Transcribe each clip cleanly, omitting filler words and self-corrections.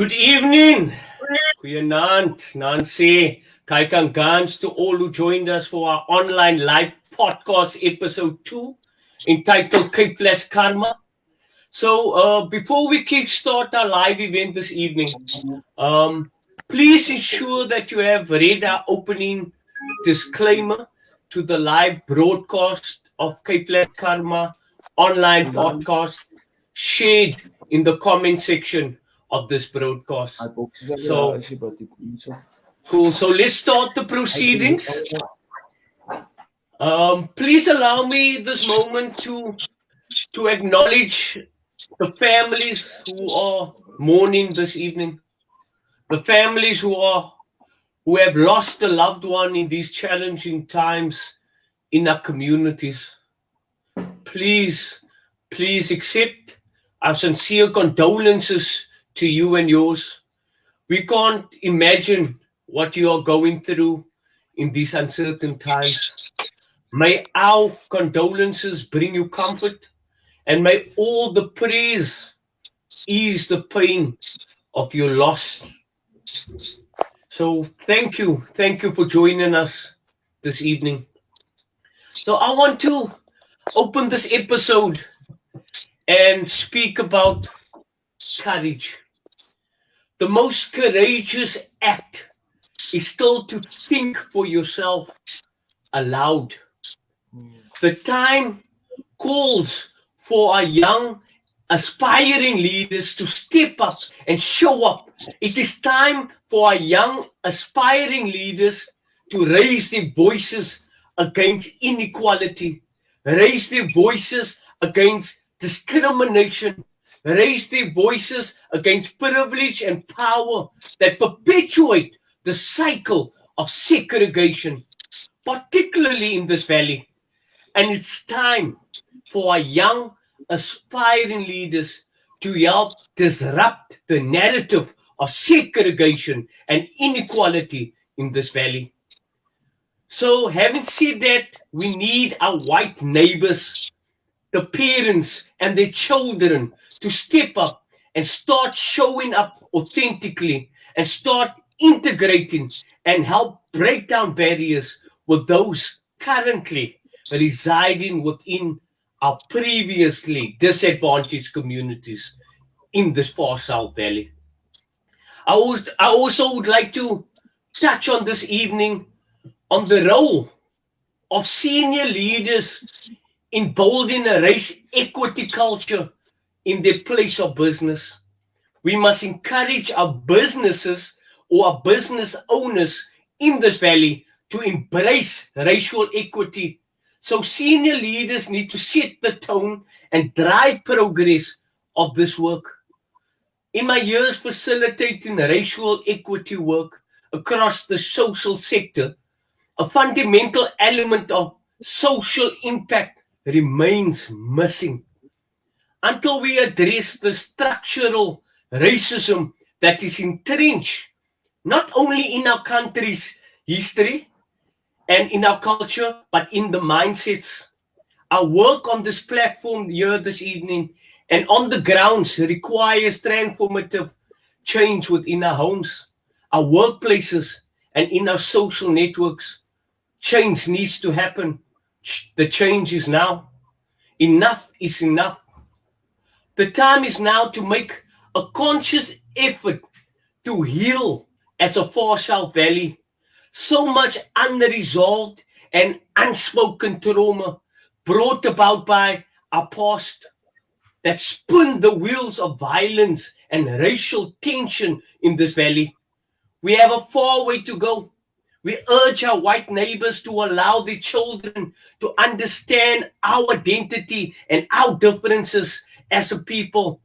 Good evening. Goeienaand, Nancy. Kyk and Gans to all who joined us for our online live podcast episode 2 entitled Cape Flash Karma. So before we kickstart our live event this evening, please ensure that you have read our opening disclaimer to the live broadcast of Cape Flash Karma online podcast shared in the comment section of this broadcast. So cool. So let's start the proceedings. Please allow me this moment to acknowledge the families who are mourning this evening, the families who have lost a loved one in these challenging times in our communities. Please accept our sincere condolences to you and yours. We can't imagine what you are going through in these uncertain times. May our condolences bring you comfort, and may all the prayers ease the pain of your loss. So thank you for joining us this evening. So I want to open this episode and speak about courage. The most courageous act is still to think for yourself aloud. The time calls for our young, aspiring leaders to step up and show up. It is time for our young, aspiring leaders to raise their voices against inequality, raise their voices against discrimination, raise their voices against privilege and power that perpetuate the cycle of segregation, particularly in this valley. And it's time for our young, aspiring leaders to help disrupt the narrative of segregation and inequality in this valley. So, having said that, we need our white neighbors, the parents and their children, to step up and start showing up authentically and start integrating and help break down barriers with those currently residing within our previously disadvantaged communities in this far South Valley. I also would like to touch on this evening on the role of senior leaders in building a race equity culture in their place of business. We must encourage our businesses or our business owners in this valley to embrace racial equity. So senior leaders need to set the tone and drive progress of this work. In my years facilitating racial equity work across the social sector, a fundamental element of social impact remains missing. Until we address the structural racism that is entrenched not only in our country's history and in our culture, but in the mindsets. Our work on this platform here this evening and on the grounds requires transformative change within our homes, our workplaces, and in our social networks. Change needs to happen. The change is now. Enough is enough. The time is now to make a conscious effort to heal as a far South Valley. So much unresolved and unspoken trauma brought about by our past that spun the wheels of violence and racial tension in this valley. We have a far way to go. We urge our white neighbors to allow their children to understand our identity and our differences as a people,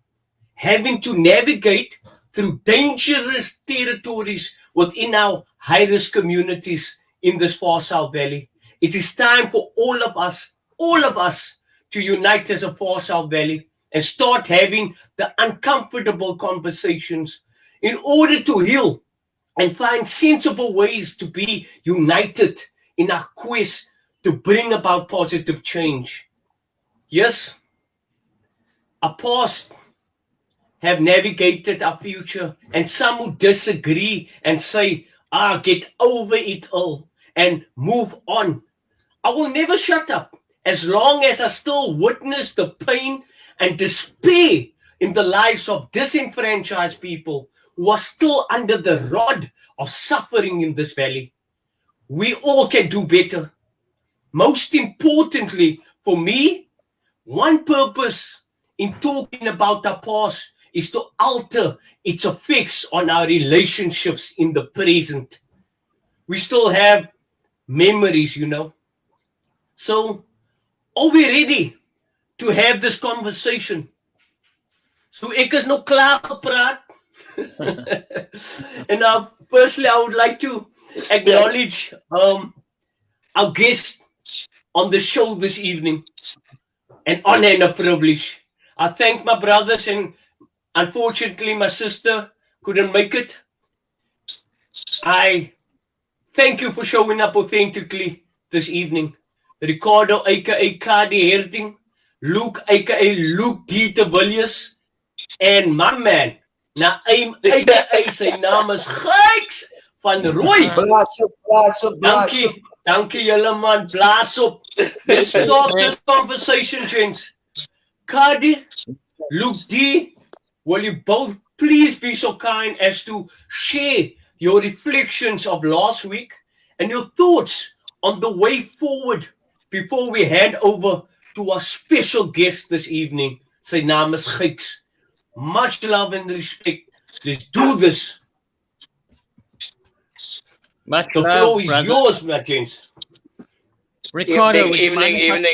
having to navigate through dangerous territories within our high-risk communities in this far South Valley. It is time for all of us to unite as a far South Valley and start having the uncomfortable conversations in order to heal and find sensible ways to be united in our quest to bring about positive change. Yes, our past have navigated our future, and some who disagree and say, get over it all and move on. I will never shut up as long as I still witness the pain and despair in the lives of disenfranchised people who are still under the rod of suffering in this valley. We all can do better. Most importantly, for me, one purpose in talking about our past is to alter its effects on our relationships in the present. We still have memories, So, are we ready to have this conversation? So ek is nou klaar gepraat. And personally, I would like to acknowledge our guest on the show this evening. An honor and a privilege. I thank my brothers, and unfortunately my sister couldn't make it. I thank you for showing up authentically this evening. Ricardo, aka Kah-Dee Herdien, Luke, aka Luke D. de Villiers, and my man, Naim, aka sy naam is Gakes van Rooi. Blaas op. Dankie julle man, blaas op. Let's start this conversation, gents. Kah-Dee, Luke D, will you both please be so kind as to share your reflections of last week and your thoughts on the way forward before we hand over to our special guest this evening. Sy naam is Gakes. Much love and respect. Let's do this. Much the love, floor is brother. yours, my gents. Ricardo, evening.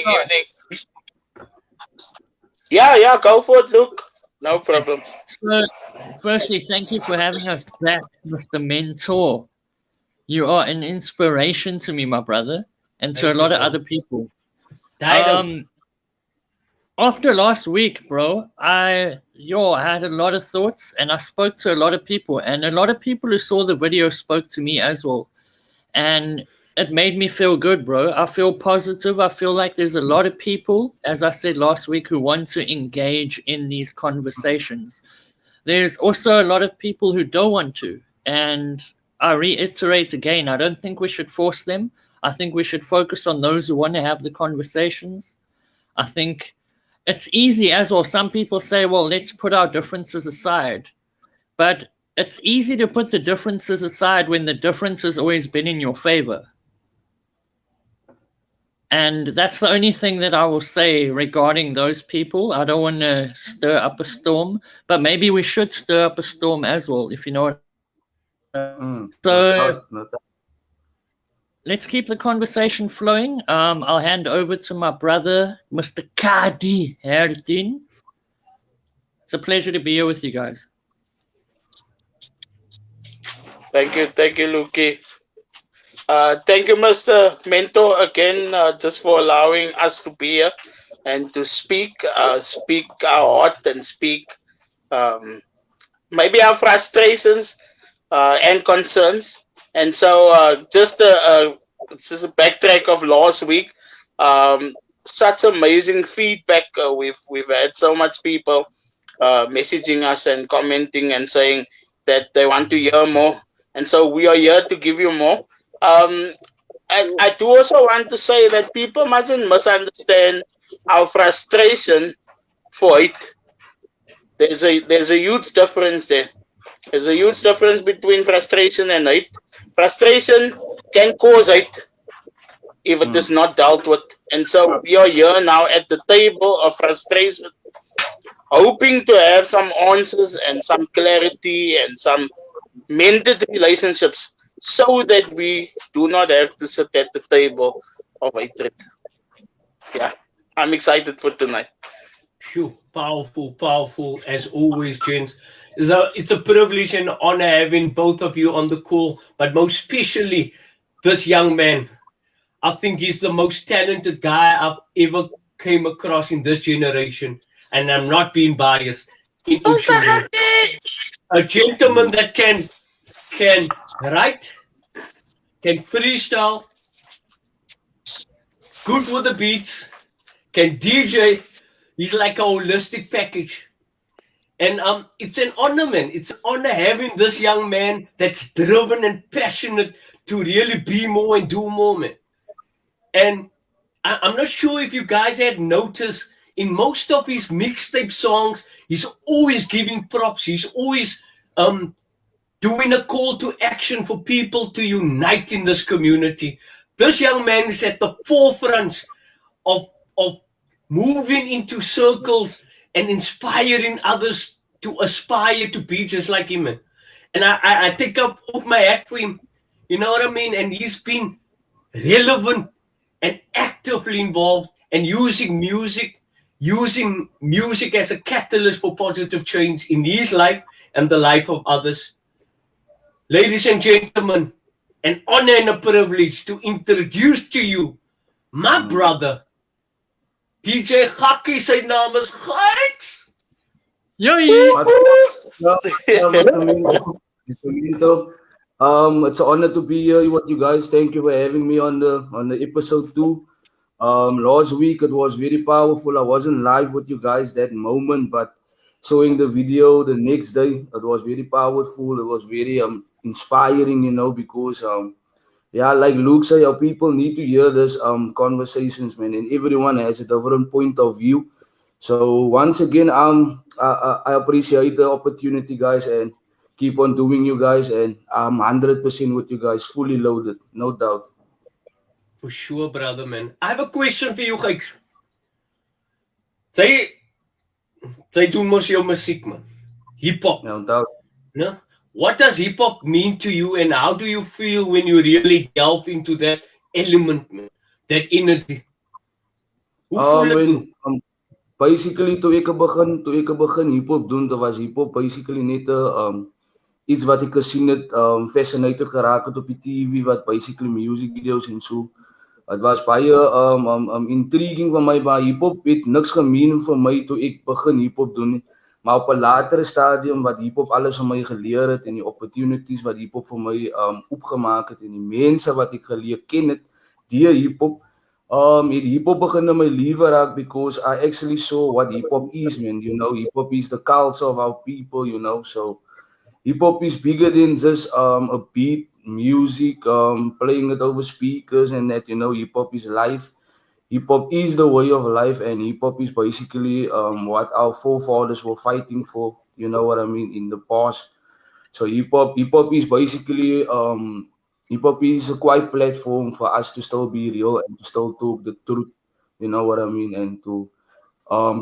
Yeah, go for it, Luke. No problem. So, firstly, thank you for having us back, Mr. Mentor. You are an inspiration to me, my brother, and to a lot of other people. After last week, bro, I had a lot of thoughts, and I spoke to a lot of people, and a lot of people who saw the video spoke to me as well. And it made me feel good, bro. I feel positive. I feel like there's a lot of people, as I said last week, who want to engage in these conversations. There's also a lot of people who don't want to. And I reiterate again, I don't think we should force them. I think we should focus on those who want to have the conversations. I think it's easy as well. Some people say, well, let's put our differences aside. But it's easy to put the differences aside when the difference has always been in your favor. And that's the only thing that I will say regarding those people. I don't want to stir up a storm, but maybe we should stir up a storm as well, if you know what. So let's keep the conversation flowing. I'll hand over to my brother, Mr. Kah-Dee Herdien. It's a pleasure to be here with you guys. Thank you, Luki. Thank you, Mr. Mentor, again, just for allowing us to be here and to speak our heart and speak maybe our frustrations and concerns. And so just a backtrack of last week, such amazing feedback. We've had so much people messaging us and commenting and saying that they want to hear more. And so we are here to give you more. And I do also want to say that people mustn't misunderstand our frustration for it. There's a huge difference there. There's a huge difference between frustration and hate. Frustration can cause hate if it is not dealt with. And so we are here now at the table of frustration, hoping to have some answers and some clarity and some mended relationships so that we do not have to sit at the table of hatred. Yeah, I'm excited for tonight. Phew, powerful as always, gents. It's a privilege and honor having both of you on the call, but most especially this young man. I think he's the most talented guy I've ever came across in this generation, and I'm not being biased. A gentleman that can write, can freestyle, good with the beats, can DJ. He's like a holistic package. And it's an honor, man. It's an honor having this young man that's driven and passionate to really be more and do more, man. And I'm not sure if you guys had noticed, in most of his mixtape songs, he's always giving props. He's always doing a call to action for people to unite in this community. This young man is at the forefront of moving into circles and inspiring others to aspire to be just like him. Man. And I take up off my hat for him. You know what I mean? And he's been relevant and actively involved and using music as a catalyst for positive change in his life and the life of others. Ladies and gentlemen, an honor and a privilege to introduce to you my brother, DjGakkie, sy naam is Gakez. It's an honor to be here with you guys. Thank you for having me on the episode 2. Last week it was very powerful. I wasn't live with you guys that moment, but showing the video the next day, it was very powerful. It was very inspiring, you know, because yeah, like Luke said, our people need to hear this conversations, man, and everyone has a different point of view. So once again, I appreciate the opportunity, guys, and keep on doing you guys, and I'm 100% with you guys, fully loaded, no doubt. For sure, brother, man. I have a question for you, Gakez. Sy doen mos jou musiek, man. Hip-hop. No doubt. No? What does hip-hop mean to you, and how do you feel when you really delve into that element, man? That energy? Hoe voel dit? Basically, toe ek begin hip-hop doen, dit was hip-hop basically net iets wat ek gesien het, fascinated geraak het op die TV, wat basically music videos en so. Het was baie intriguing vir my, maar hip-hop het niks gemeen vir my toe ek begin hip-hop doen nie. Maar op 'n latere stadium wat hip-hop alles vir my geleer het en die opportunities wat hip-hop vir my opgemaak het en die mense wat ek geleer ken het deur hip-hop, het hip-hop begin in my lewe raak because I actually saw what hip-hop is, man. You know, hip-hop is the culture of our people, you know, so hip-hop is bigger than just a beat, music, playing it over speakers and that, you know. Hip-hop is life. Hip-hop is the way of life, and hip-hop is basically what our forefathers were fighting for, you know what I mean, in the past. So hip-hop is basically, hip-hop is a quiet platform for us to still be real and to still talk the truth, you know what I mean, and to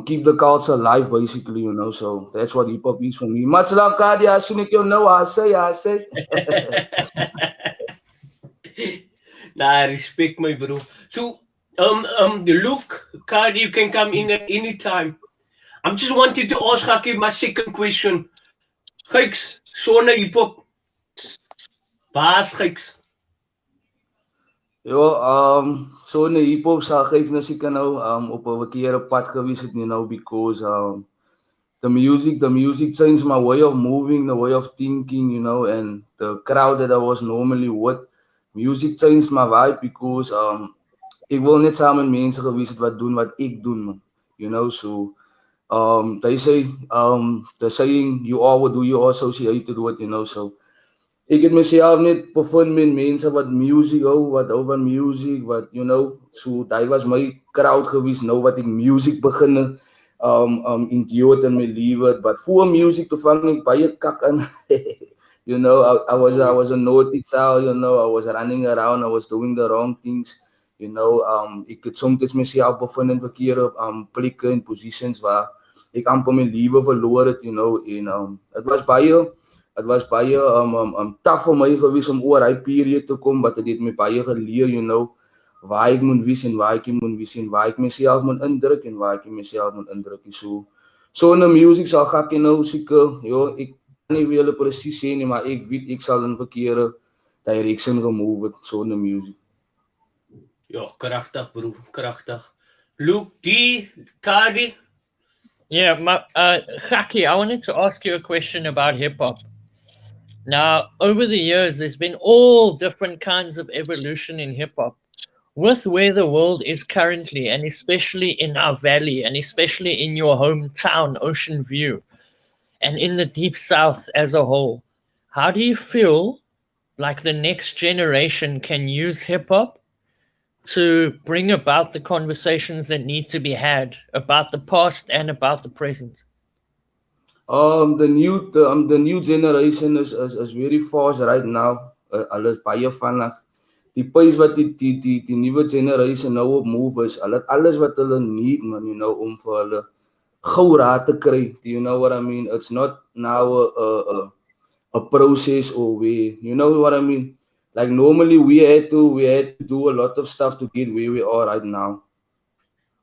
keep the culture alive, basically, you know. So that's what hip-hop is for me. Much love, Kah-Dee. I say. Nah, respect my bro. So, Luke, Kah-Dee, you can come in at any time. I'm just wanting to ask Gakkie my second question. Gakez, sonder hip-hop, waar's Gakez? Jo, sonder hip-hop sal Gakez nou seker nou op 'n verkeerde pad gewees het, you know, because the music changed my way of moving, the way of thinking, you know, and the crowd that I was normally with. Music changed my vibe because ek wil net saam met mense gewees het wat doen wat ek doen, man. You know, so they say the saying you are what you are associated with, you know, so ek het myself net bevind met mense wat music hou, wat hou van music, wat, you know, so daai was my crowd gewees, nou wat ek music beginne enjoy in my lewe, but voor music te vang ek baie kak in. You know, I was a naughty child, you know, I was running around, I was doing the wrong things, you know, ek het soms myself bevind in verkeerde plekke en positions waar ek amper my lewe verloor het, you know, en it was baie tough vir my gewees om oor hy period te kom, but dit het my baie geleer, you know, waar ek moet wees en waar ek moet wees en waar ek myself moet indruk en waar ek myself moet indruk. So in the music sal Gakkie nou seker, ek kan nie vir julle presies sê nie, maar ek weet ek sal in verkeerde direction gemove het, so in the music. Ja, kragtig bro, kragtig. Luke, Kah-Dee? Yeah, Gakkie, I wanted to ask you a question about hip-hop. Now, over the years, there's been all different kinds of evolution in hip-hop. With where the world is currently, and especially in our valley, and especially in your hometown, Ocean View, and in the Deep South as a whole. How do you feel like the next generation can use hip hop to bring about the conversations that need to be had about the past and about the present? The new generation is very fast right now. Hulle is baie vinnig. Die pace wat die nuwe generation nou op move is, hulle het alles wat hulle need, man, you know, om vir hulle gou raad te kry. Do you know what I mean? It's not now a process or way. You know what I mean? Like normally we had to do a lot of stuff to get where we are right now.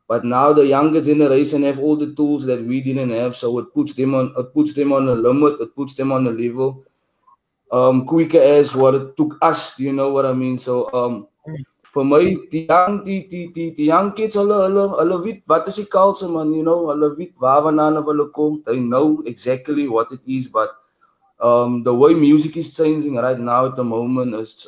But now the younger generation have all the tools that we didn't have, so it puts them on a limit, it puts them on a level quicker as what it took us, you know what I mean? So for my the young kids, hulle weet wat is die culture, man, you know, hulle weet waar vandaan hulle kom. They know exactly what it is, but the way music is changing right now at the moment is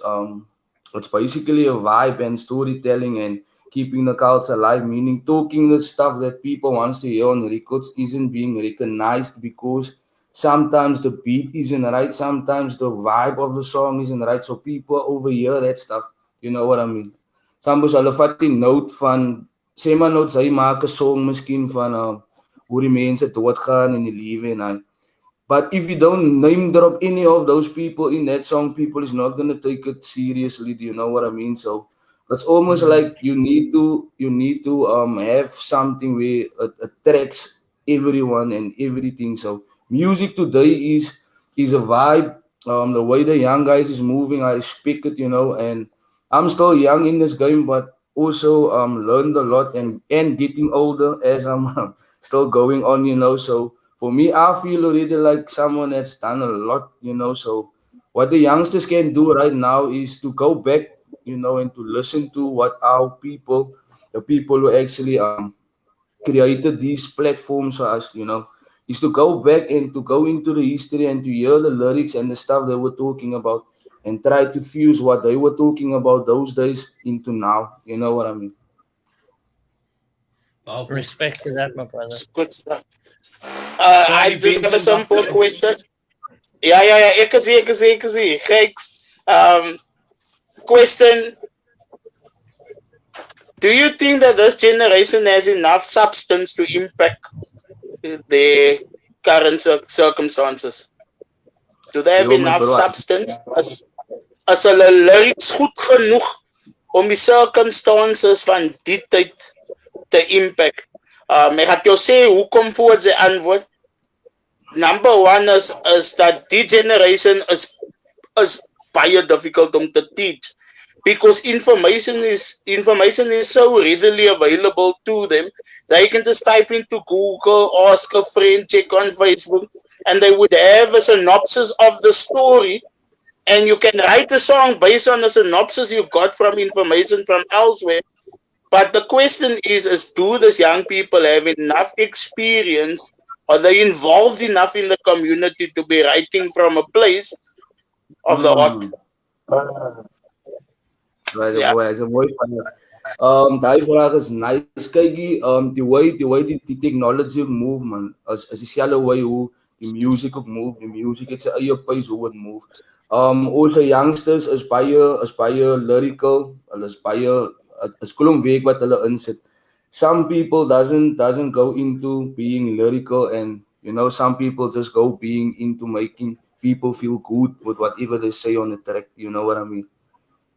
it's basically a vibe and storytelling and keeping the culture alive, meaning talking the stuff that people wants to hear on records isn't being recognized because sometimes the beat isn't right, sometimes the vibe of the song isn't right, so people overhear that stuff. You know what I mean? Soms hulle vat die note van sê maar nou sy maak 'n song miskien van hoe die mense doodgaan in die lewe en hy. But if you don't name drop any of those people in that song, people is not gonna take it seriously. Do you know what I mean? So it's almost like you need to have something where it attracts everyone and everything. So music today is a vibe. The way the young guys is moving, I respect it, you know. And I'm still young in this game, but also learned a lot and getting older as I'm still going on, you know. So for me, I feel already like someone that's done a lot, you know. So what the youngsters can do right now is to go back, you know, and to listen to what our people, the people who actually created these platforms for us, you know, is to go back and to go into the history and to hear the lyrics and the stuff they were talking about and try to fuse what they were talking about those days into now. You know what I mean? Powerful. Respect to that, my brother. Good stuff. I just have a simple question. Yeah. Ek is hier. Kyk, question. Do you think that this generation has enough substance to impact their current circumstances? Do they have enough substance? As hulle lyrics goed genoeg om die circumstances van die tyd te impact? Ek gaan jou sê hoekom voor sy antwoord. Number one is that the generation is baie difficult om te teach because information is so readily available to them. They can just type into Google, ask a friend, check on Facebook, and they would have a synopsis of the story. And you can write a song based on a synopsis you got from information from elsewhere. But the question is do these young people have enough experience? Are they involved enough in the community to be writing from a place of the heart? Is 'n mooi van daai vraag is nice. Kykie, the way die technology move, man, is dieselfde way hoe die music ook move. Die music het sy eie pace hoe het move. Also youngsters is baie lyrical. Hulle is baie is kolom week wat hulle insit. Some people doesn't go into being lyrical, and you know, some people just go being into making people feel good with whatever they say on the track. You know what I mean?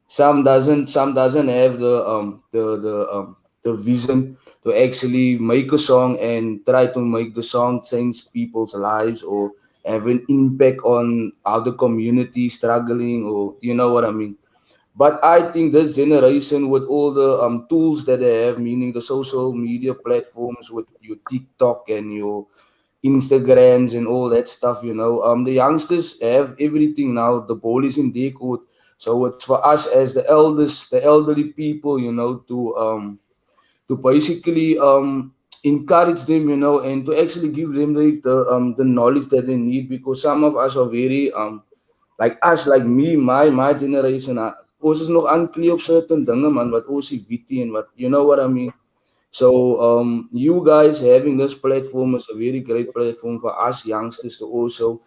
Some doesn't have the vision to actually make a song and try to make the song change people's lives or have an impact on other communities struggling, or you know what I mean. But I think this generation, with all the tools that they have, meaning the social media platforms with your TikTok and your Instagrams and all that stuff, you know, the youngsters have everything now. The ball is in their court. So it's for us as the elderly people, you know, to basically encourage them, you know, and to actually give them the knowledge that they need, because some of us are very like us, like me, my generation, ons is nog unclear op certain dinge, man, wat ons is witty and what, you know what I mean. So you guys having this platform is a very great platform for us youngsters to also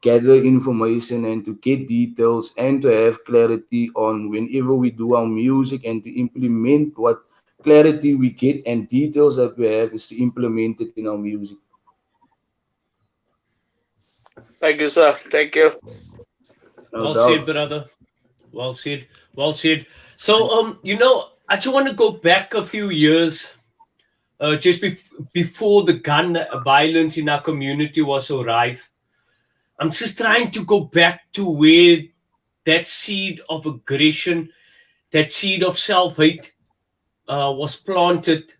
gather information and to get details and to have clarity on whenever we do our music and to implement what clarity we get and details that we have is to implement it in our music. Thank you, sir. Thank you. No Well said, doubt. brother. Well said. Well said. So, I just want to go back a few years, just before the gun violence in our community was so rife. I'm just trying to go back to where that seed of aggression, that seed of self-hate, was planted,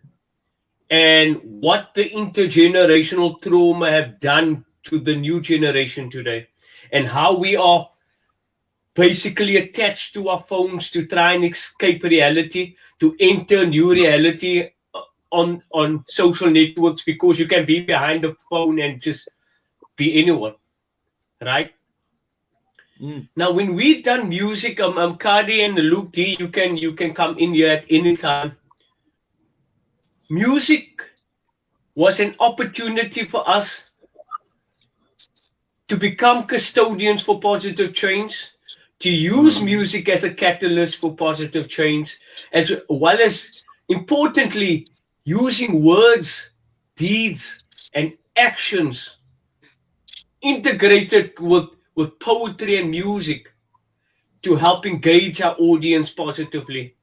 and what the intergenerational trauma have done to the new generation today, and how we are basically attached to our phones to try and escape reality, to enter new reality on social networks, because you can be behind a phone and just be anyone, right? Now, when we done music, Kah-Dee and Luke D, you can come in here at any time. Music was an opportunity for us to become custodians for positive change, to use music as a catalyst for positive change, as well as, importantly, using words, deeds, and actions integrated with poetry and music to help engage our audience positively.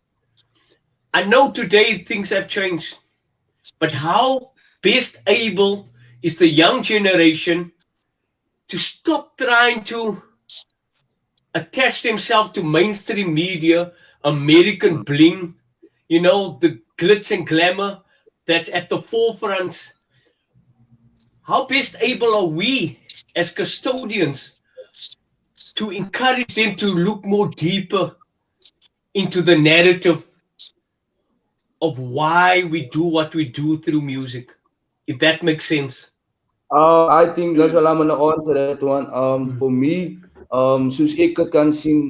I know today things have changed, but how best able is the young generation to stop trying to attach themselves to mainstream media, American bling, the glitz and glamour that's at the forefront? How best able are we as custodians to encourage them to look more deeper into the narrative of why we do what we do through music, if that makes sense? I think that's all I'm gonna answer that one. For me, soos ek dit kan sien,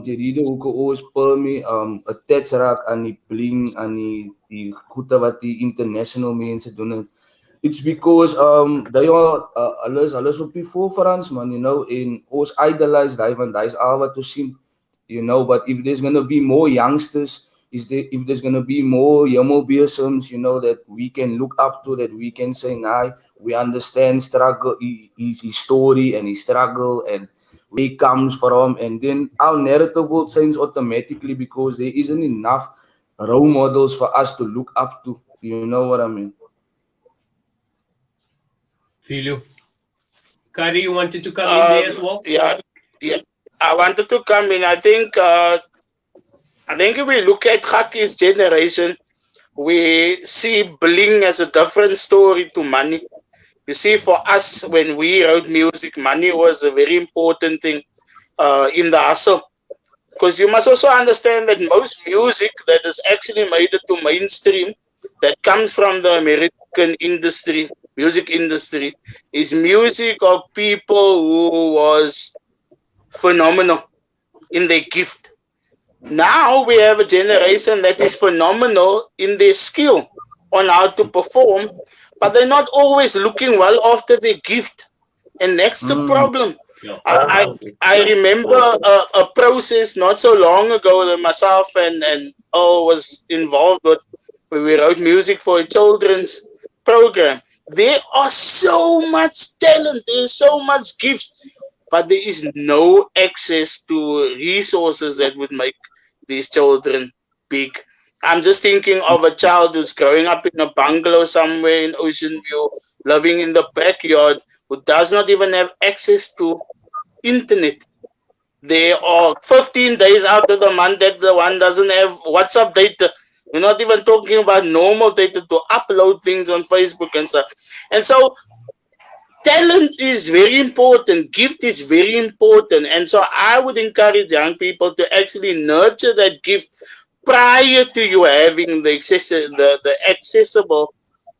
die rede hoekom ons per me attach raak aan die bling, aan die goede wat die international mense doen. It's because they are alles op die voorfront, man, and ons idolize die want hy's al wat ons sien, but if there's gonna be more youngsters, if there's gonna be more young besoms, that we can look up to, that we can say, nah, we understand struggle, his story and his struggle and where he comes from, and then our narrative will change automatically because there isn't enough role models for us to look up to. You know what I mean? Feel you. Kah-Dee, you wanted to come in there as well? Yeah. I wanted to come in. I think if we look at Gakkie's generation, we see bling as a different story to money. You see, for us, when we wrote music, money was a very important thing in the hustle. Because you must also understand that most music that is actually made it to mainstream, that comes from the American industry, music industry, is music of people who was phenomenal in their gift. Now we have a generation that is phenomenal in their skill on how to perform, but they're not always looking well after their gift. And that's the problem. Yeah. I remember a process not so long ago that myself and was involved with, where we wrote music for a children's program. There are so much talent, there's so much gifts, but there is no access to resources that would make these children big. I'm just thinking of a child who's growing up in a bungalow somewhere in Ocean View, living in the backyard, who does not even have access to internet. There are 15 days out of the month that the one doesn't have WhatsApp data. We're not even talking about normal data to upload things on Facebook and stuff. And so talent is very important, gift is very important, and so I would encourage young people to actually nurture that gift prior to you having the accessible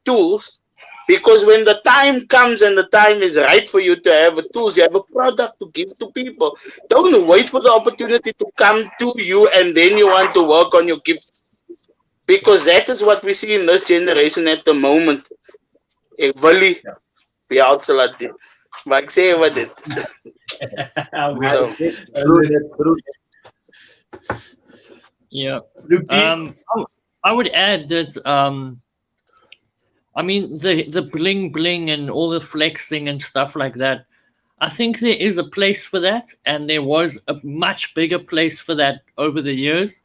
tools, because when the time comes and the time is right for you to have a tools, you have a product to give to people. Don't wait for the opportunity to come to you and then you want to work on your gift, because that is what we see in this generation at the moment. Ek wil nie by out te laat doen. Maar ek sê wat dit. So, True. Yeah. Look, I would add that I mean the bling bling and all the flexing and stuff like that. I think there is a place for that, and there was a much bigger place for that over the years.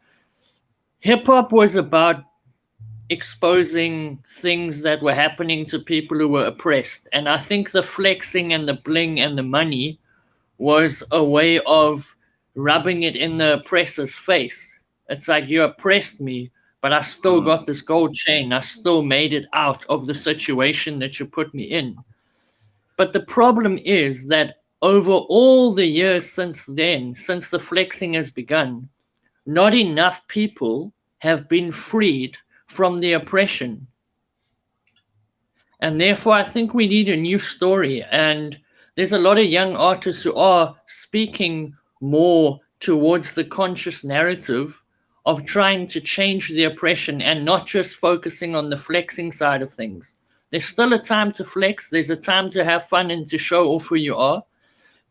Hip hop was about exposing things that were happening to people who were oppressed, and I think the flexing and the bling and the money was a way of rubbing it in the oppressor's face. It's like, you oppressed me, but I still got this gold chain. I still made it out of the situation that you put me in. But the problem is that over all the years since then, since the flexing has begun, not enough people have been freed from the oppression. And therefore, I think we need a new story. And there's a lot of young artists who are speaking more towards the conscious narrative of trying to change the oppression and not just focusing on the flexing side of things. There's still a time to flex. There's a time to have fun and to show off who you are.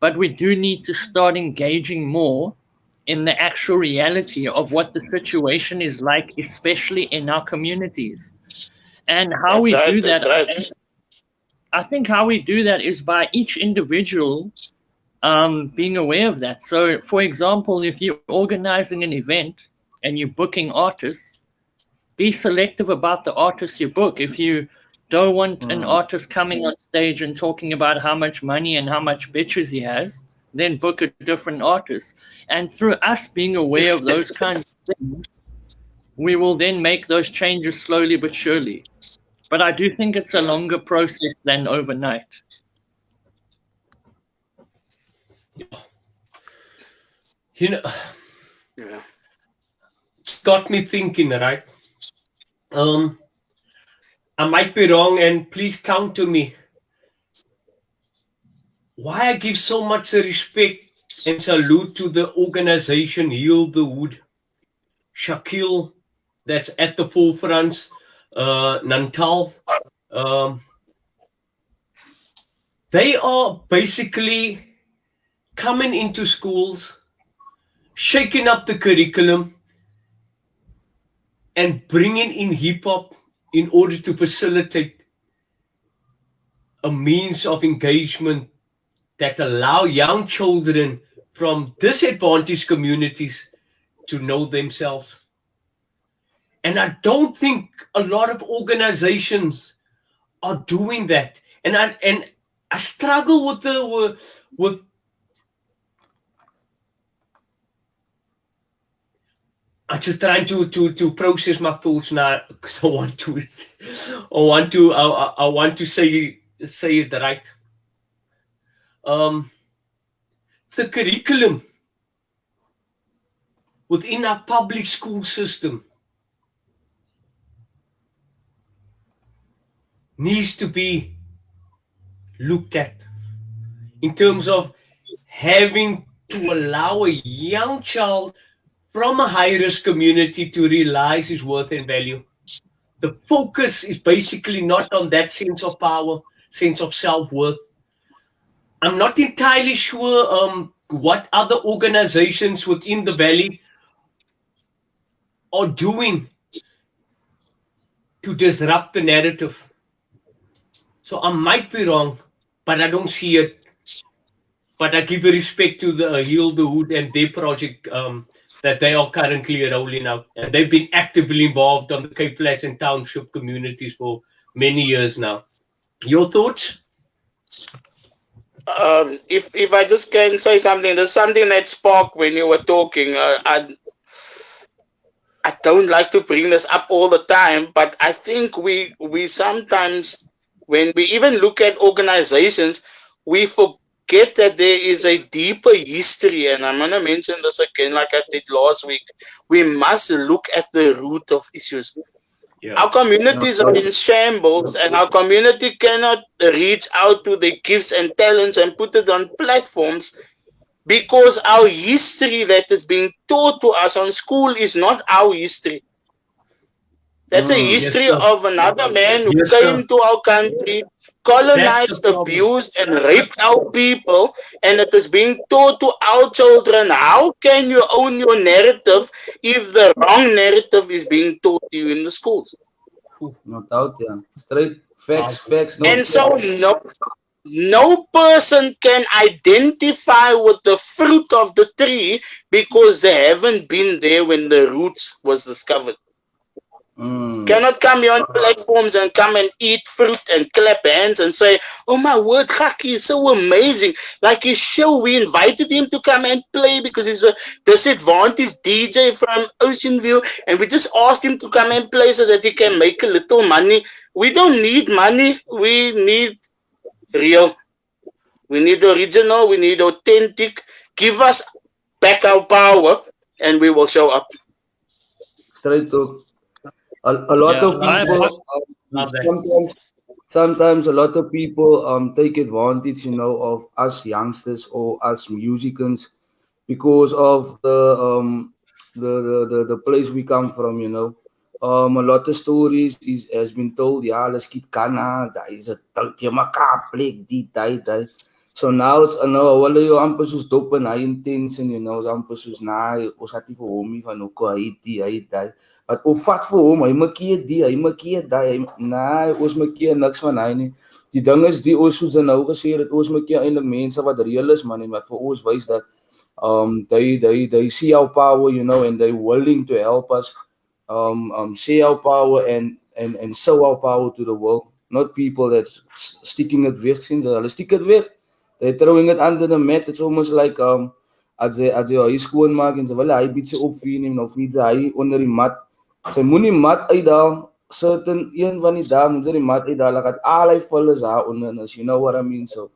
But we do need to start engaging more in the actual reality of what the situation is like, especially in our communities. And how we do that, I think how we do that is by each individual being aware of that. So, for example, if you're organizing an event and you're booking artists, be selective about the artists you book. If you don't want an artist coming on stage and talking about how much money and how much bitches he has, then book a different artist. And through us being aware of those kinds of things, we will then make those changes slowly but surely. But I do think it's a longer process than overnight. You know, it's got me thinking, right? I might be wrong, and please counter me. Why I give so much respect and salute to the organization Heal the Hood, Shakil, that's at the forefront, Nantal. They are basically coming into schools, shaking up the curriculum, and bringing in hip-hop in order to facilitate a means of engagement that allow young children from disadvantaged communities to know themselves. And I don't think a lot of organizations are doing that. And I struggle with I'm just trying to process my thoughts now, because I want to say it right. The curriculum within our public school system needs to be looked at in terms of having to allow a young child from a high-risk community to realize his worth and value. The focus is basically not on that sense of power, sense of self-worth. I'm not entirely sure what other organizations within the Valley are doing to disrupt the narrative. So I might be wrong, but I don't see it. But I give respect to the Heal the Hood and their project that they are currently rolling out. And they've been actively involved on the Cape Flats and Township communities for many years now. Your thoughts? If I just can say something, there's something that sparked when you were talking. I don't like to bring this up all the time, but I think we sometimes, when we even look at organizations, we forget that there is a deeper history. And I'm going to mention this again like I did last week. We must look at the root of issues. Yeah. Our communities are in shambles, and our community cannot reach out to their gifts and talents and put it on platforms because our history that is being taught to us on school is not our history. That's a Yes, history sir. of another man who Yes, sir. came to our country, That's colonized, the problem. abused, and raped our people, and it is being taught to our children. How can you own your narrative if the wrong narrative is being taught to you in the schools? No doubt, yeah. Straight facts, Powerful. facts, no And so cap. no person can identify with the fruit of the tree because they haven't been there when the roots was discovered. Cannot come here on platforms and come and eat fruit and clap hands and say, "Oh my word, Gakkie is so amazing." Like his show, we invited him to come and play because he's a disadvantaged DJ from Ocean View, and we just asked him to come and play so that he can make a little money. We don't need money. We need real. We need original. We need authentic. Give us back our power, and we will show up. Straight talk. A lot Yeah, of people Love that. sometimes a lot of people take advantage, of us youngsters or us musicians because of the place we come from, a lot of stories has been told, yeah, let's get Ghana, daar is a touwtje mekaar plek, die. So now it's nou hulle jou amper soos dop en hy intens en is amper soos ons het nie vir hom nie van hoe hy die. But of vat vir hom, hy maak die, ons maak niks van hy nie. Die ding is die ons soos nou gesê het, ons maak eintlik mense wat reël is man en wat vir ons wys dat they see our power, and they're willing to help us see our power and show our power to the world. Not people that's sticking it weg since hulle stick it weg. They're throwing it under the mat. It's almost like as jy hy skoon maak en sy wil hy bietjie opvee en of iets hy onder die mat. Sy moenie mat uitdaal. Certain een van die dae moet jy die mat uitdaal. Like dat al hy vol is daar onder, you know what I mean? So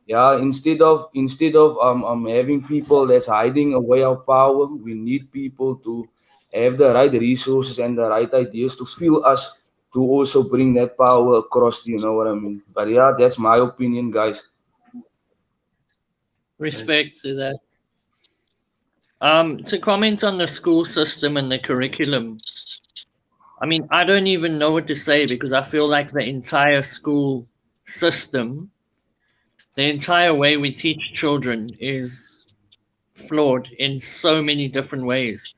yeah, instead of having people that's hiding away our power, we need people to have the right resources and the right ideas to feel us to also bring that power across, you know what I mean? But yeah, that's my opinion, guys. Respect to that. To comment on the school system and the curriculum, I mean, I don't even know what to say because I feel like the entire school system, the entire way we teach children is flawed in so many different ways.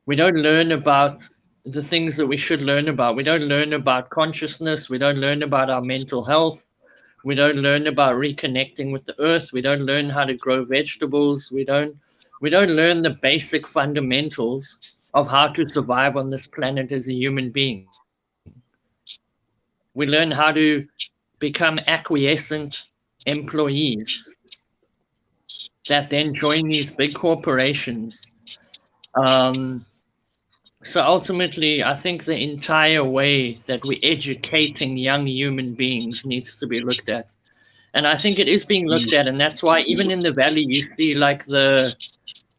We don't learn about the things that we should learn about. We don't learn about consciousness. We don't learn about our mental health. We don't learn about reconnecting with the earth. We don't learn how to grow vegetables. We don't learn the basic fundamentals of how to survive on this planet as a human being. We learn how to become acquiescent employees that then join these big corporations. So ultimately, I think the entire way that we're educating young human beings needs to be looked at. And I think it is being looked at, and that's why even in the Valley, you see like the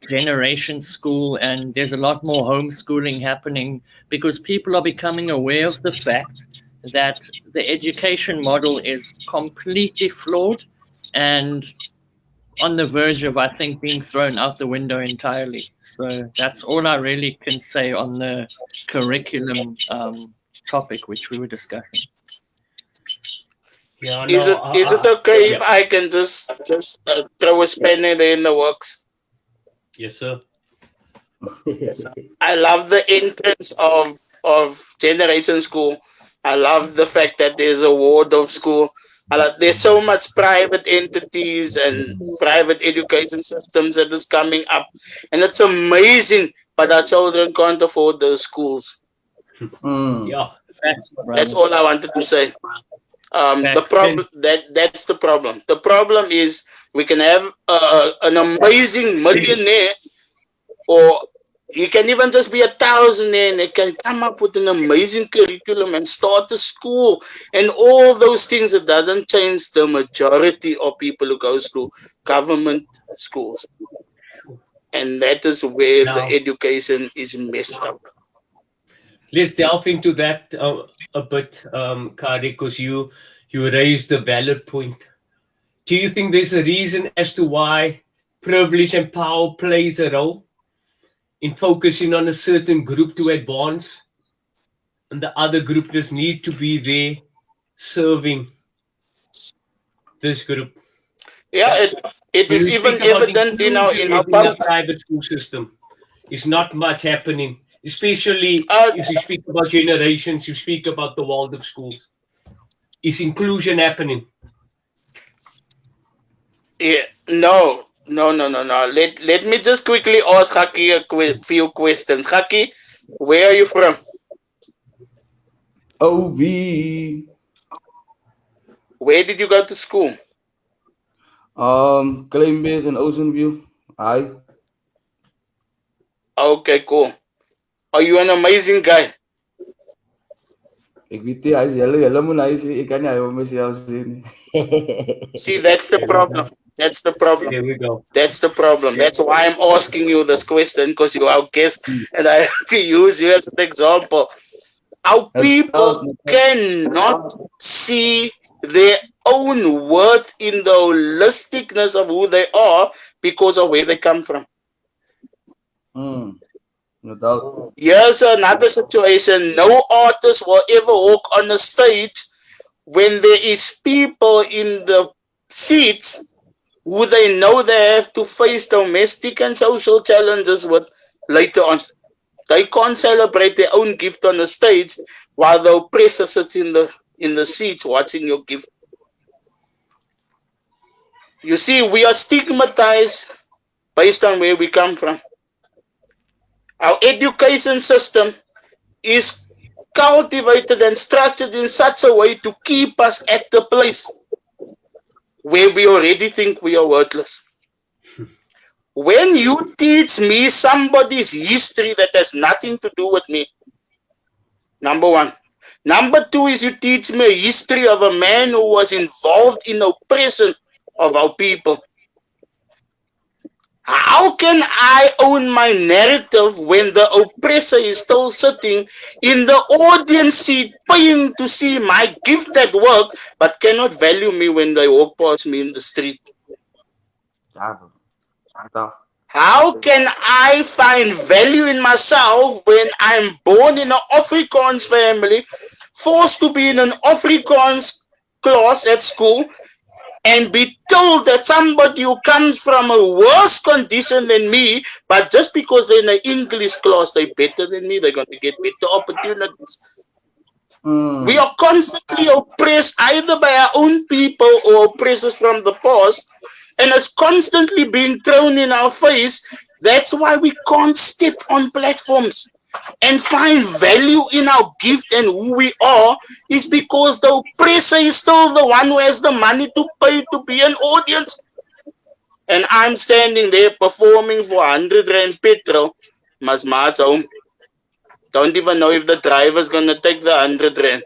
generation school, and there's a lot more homeschooling happening because people are becoming aware of the fact that the education model is completely flawed and on the verge of, I think, being thrown out the window entirely. So that's all I really can say on the curriculum topic which we were discussing. Yeah, Is no, it okay yeah. if I can just throw a spanner in the works? Yes, sir. I love the entrance of Generation School. I love the fact that there's a ward of school. There's so much private entities and private education systems that is coming up, and it's amazing. But our children can't afford those schools. Yeah, That's all I wanted to say. The problem that's the problem. The problem is we can have an amazing millionaire, or he can even just be 1,000 and they can come up with an amazing curriculum and start a school and all those things. That doesn't change the majority of people who goes to government schools, and that is where the education is messed up. Let's delve into that a bit, Kah-Dee, because you raised a valid point. Do you think there's a reason as to why privilege and power plays a role in focusing on a certain group to advance? and the other group just need to be there serving this group. Yeah, it When is we even speak about evident in our inclusion within public. the private school system, it's not much happening. Especially Uh, if you speak about generations, you speak about the Waldorf schools. Is inclusion happening? Yeah, no. Let me just quickly ask Gakkie a few questions. Gakkie, where are you from? OV. Where did you go to school? Claim base in Ocean View. Hi. Okay, cool. Are you an amazing guy? Ik weet nie, hy is julle moet hy sê ek kan nie hy wil myself sê nie. See, that's the problem. That's the problem. There we go. That's the problem. That's why I'm asking you this question, because you are our guest and I have to use you as an example. Our people cannot see their own worth in the holisticness of who they are because of where they come from. No doubt. Here's another situation. No artist will ever walk on a stage when there is people in the seats who they know they have to face domestic and social challenges with later on. They can't celebrate their own gift on the stage while the oppressor sits in the seats watching your gift. You see, we are stigmatized based on where we come from. Our education system is cultivated and structured in such a way to keep us at the place where we already think we are worthless. When you teach me somebody's history that has nothing to do with me, number one. Number two is you teach me a history of a man who was involved in oppression of our people. How can I own my narrative when the oppressor is still sitting in the audience seat paying to see my gift at work but cannot value me when they walk past me in the street? How can I find value in myself when I'm born in an Afrikaans family, forced to be in an Afrikaans class at school, and be told that somebody who comes from a worse condition than me, but just because they're in an English class, they're better than me, they're going to get better opportunities. We are constantly oppressed either by our own people or oppressors from the past, and it's constantly being thrown in our face. That's why we can't step on platforms and find value in our gift and who we are, is because the oppressor is still the one who has the money to pay to be an audience. And I'm standing there performing for 100 Rand petrol. Maat's home. Don't even know if the driver's going to take the 100 Rand.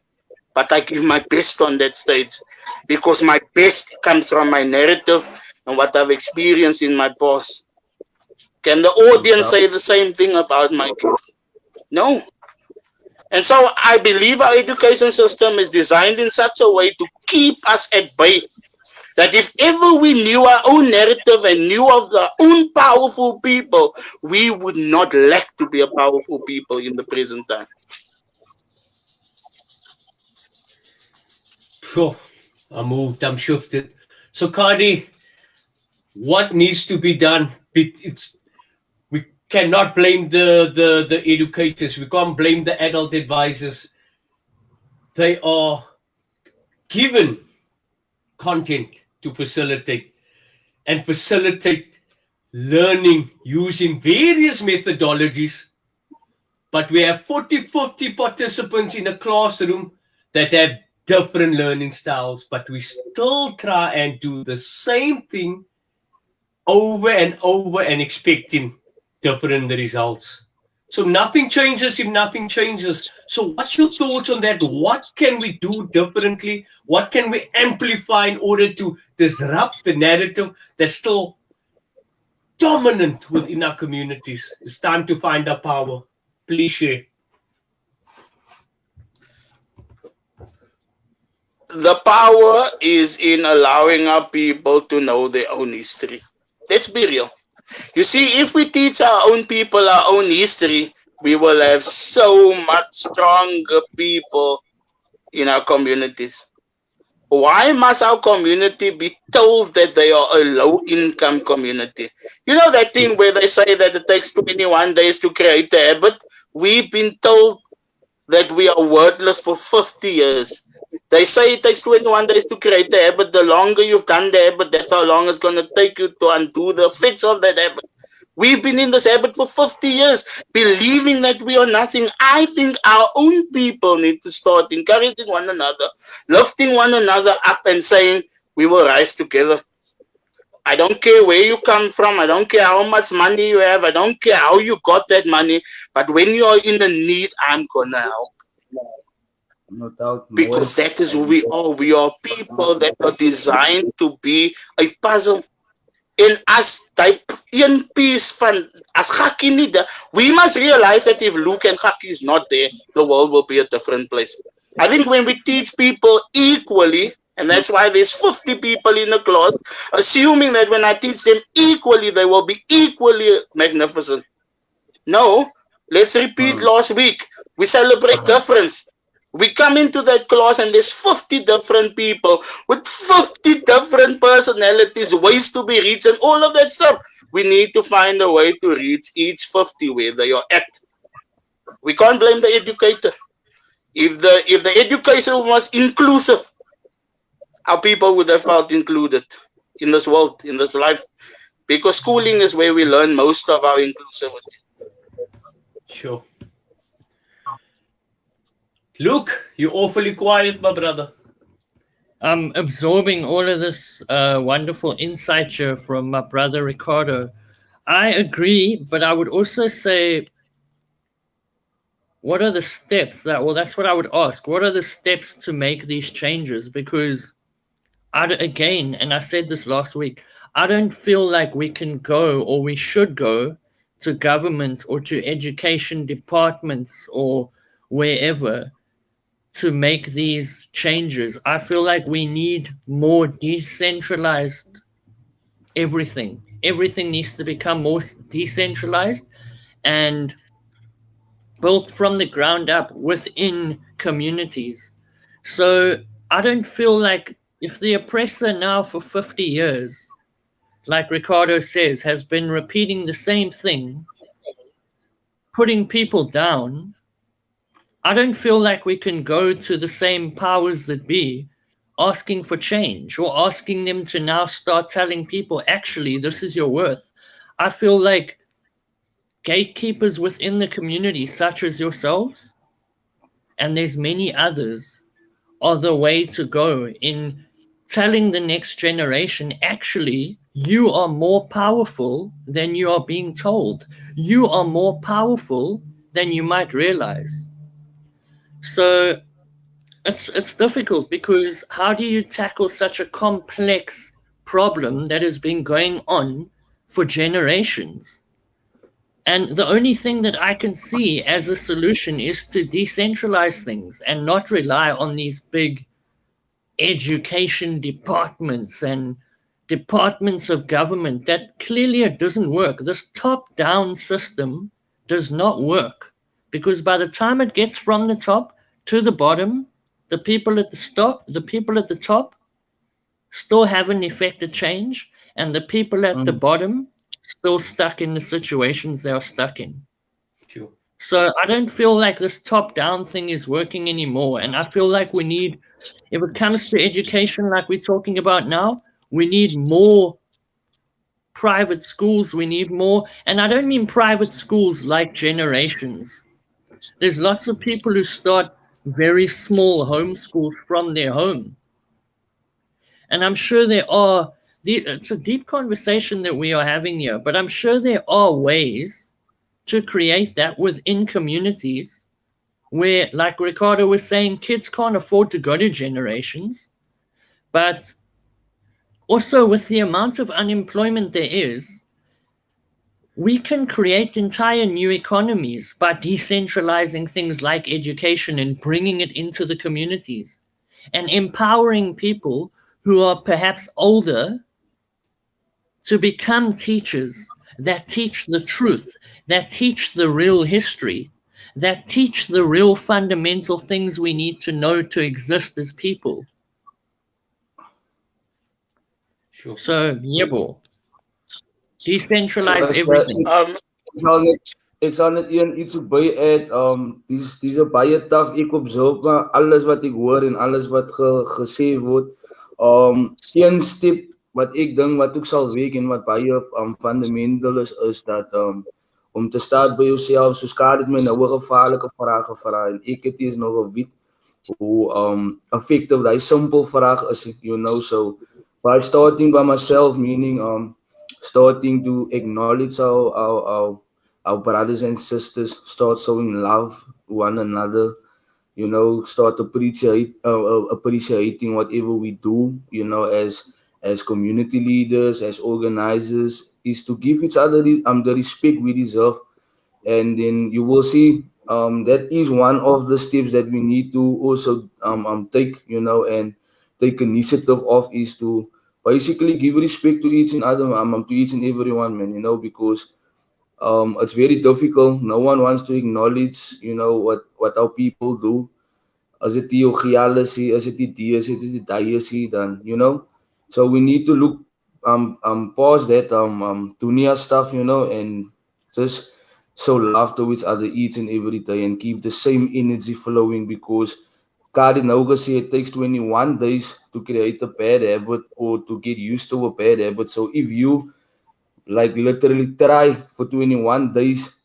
But I give my best on that stage because my best comes from my narrative and what I've experienced in my past. Can the audience say the same thing about my gift? No. And so I believe our education system is designed in such a way to keep us at bay, that if ever we knew our own narrative and knew of our own powerful people, we would not lack to be a powerful people in the present time. I'm moved, I'm shifted. So Kah-Dee, what needs to be done? We cannot blame the educators. We can't blame the adult advisors. They are given content to facilitate learning using various methodologies. But we have 40-50 participants in a classroom that have different learning styles, but we still try and do the same thing over and over and expecting different results. So nothing changes if nothing changes. So what's your thoughts on that? What can we do differently? What can we amplify in order to disrupt the narrative that's still dominant within our communities? It's time to find our power. Please share. The power is in allowing our people to know their own history. Let's be real. You see, if we teach our own people our own history, we will have so much stronger people in our communities. Why must our community be told that they are a low-income community? You know that thing where they say that it takes 21 days to create a habit? We've been told that we are worthless for 50 years. They say it takes 21 days to create a habit. The longer you've done the habit, that's how long it's going to take you to undo the effects of that habit. We've been in this habit for 50 years, believing that we are nothing. I think our own people need to start encouraging one another, lifting one another up and saying, we will rise together. I don't care where you come from. I don't care how much money you have. I don't care how you got that money. But when you are in a need, I'm going to help. No doubt. Because that is who we are. We are people that are designed to be a puzzle. In as type een piece van as Gakkie nie there, we must realize that if Luke and Gakkie is not there, the world will be a different place. I think when we teach people equally, and that's why there's 50 people in the class, assuming that when I teach them equally, they will be equally magnificent. No, let's repeat last week. We celebrate difference. We come into that class and there's 50 different people with 50 different personalities, ways to be reached and all of that stuff. We need to find a way to reach each 50 where they are at. We can't blame the educator. If the education was inclusive, our people would have felt included in this world, in this life. Because schooling is where we learn most of our inclusivity. Sure. Luke, you're awfully quiet, my brother. I'm absorbing all of this wonderful insight here from my brother Ricardo. I agree, but I would also say, what are the steps that's what I would ask. What are the steps to make these changes? Because again, and I said this last week, I don't feel like we can go or we should go to government or to education departments or wherever to make these changes. I feel like we need more decentralized everything. Everything needs to become more decentralized and built from the ground up within communities. So I don't feel like if the oppressor now for 50 years, like Ricardo says, has been repeating the same thing, putting people down, I don't feel like we can go to the same powers that be asking for change or asking them to now start telling people, actually, this is your worth. I feel like gatekeepers within the community, such as yourselves, and there's many others, are the way to go in telling the next generation, actually, you are more powerful than you are being told. You are more powerful than you might realize. So it's difficult because how do you tackle such a complex problem that has been going on for generations? And the only thing that I can see as a solution is to decentralize things and not rely on these big education departments and departments of government. That clearly it doesn't work. This top-down system does not work because by the time it gets from the top to the bottom, the people at the top still haven't effected change, and the people at the bottom still stuck in the situations they are stuck in. Sure. So I don't feel like this top-down thing is working anymore, and I feel like we need, if it comes to education like we're talking about now, we need more private schools, we need more, and I don't mean private schools like Generations. There's lots of people who start very small homeschools from their home. And I'm sure there are, it's a deep conversation that we are having here, but I'm sure there are ways to create that within communities where, like Ricardo was saying, kids can't afford to go to Generations, but also with the amount of unemployment there is, we can create entire new economies by decentralizing things like education and bringing it into the communities and empowering people who are perhaps older to become teachers that teach the truth, that teach the real history, that teach the real fundamental things we need to know to exist as people. Sure. So, yeah, bro. Decentralize Yes, everything. ek sal net iets op by add. Dis 'n baie tough ek observe maar alles wat ek hoor en alles wat gesê word. Een stap wat ek dink wat ook sal werk en wat baie fundamental is dat om te start by jouself. Soos Kah-Dee het my nou 'n gevaarlike vraag gevra en ek het eens nog geweet hoe effective daai simpel vraag is, you know. So by starting by myself, meaning starting to acknowledge our brothers and sisters, start showing love to one another, you know, start appreciating whatever we do, you know, as community leaders, as organizers, is to give each other the respect we deserve. And then you will see that is one of the steps that we need to also take, you know, and take initiative of, is to basically give respect to each and other, to each and everyone, man, you know, because it's very difficult. No one wants to acknowledge, you know, what our people do. As it die gealogy, as it die is it die then, you know. So we need to look pause that dunia stuff, you know, and just show love to each other each and every day and keep the same energy flowing, because Kah-Dee nou gesê it takes 21 days to create a bad habit or to get used to a bad habit. So if you like literally try for 21 days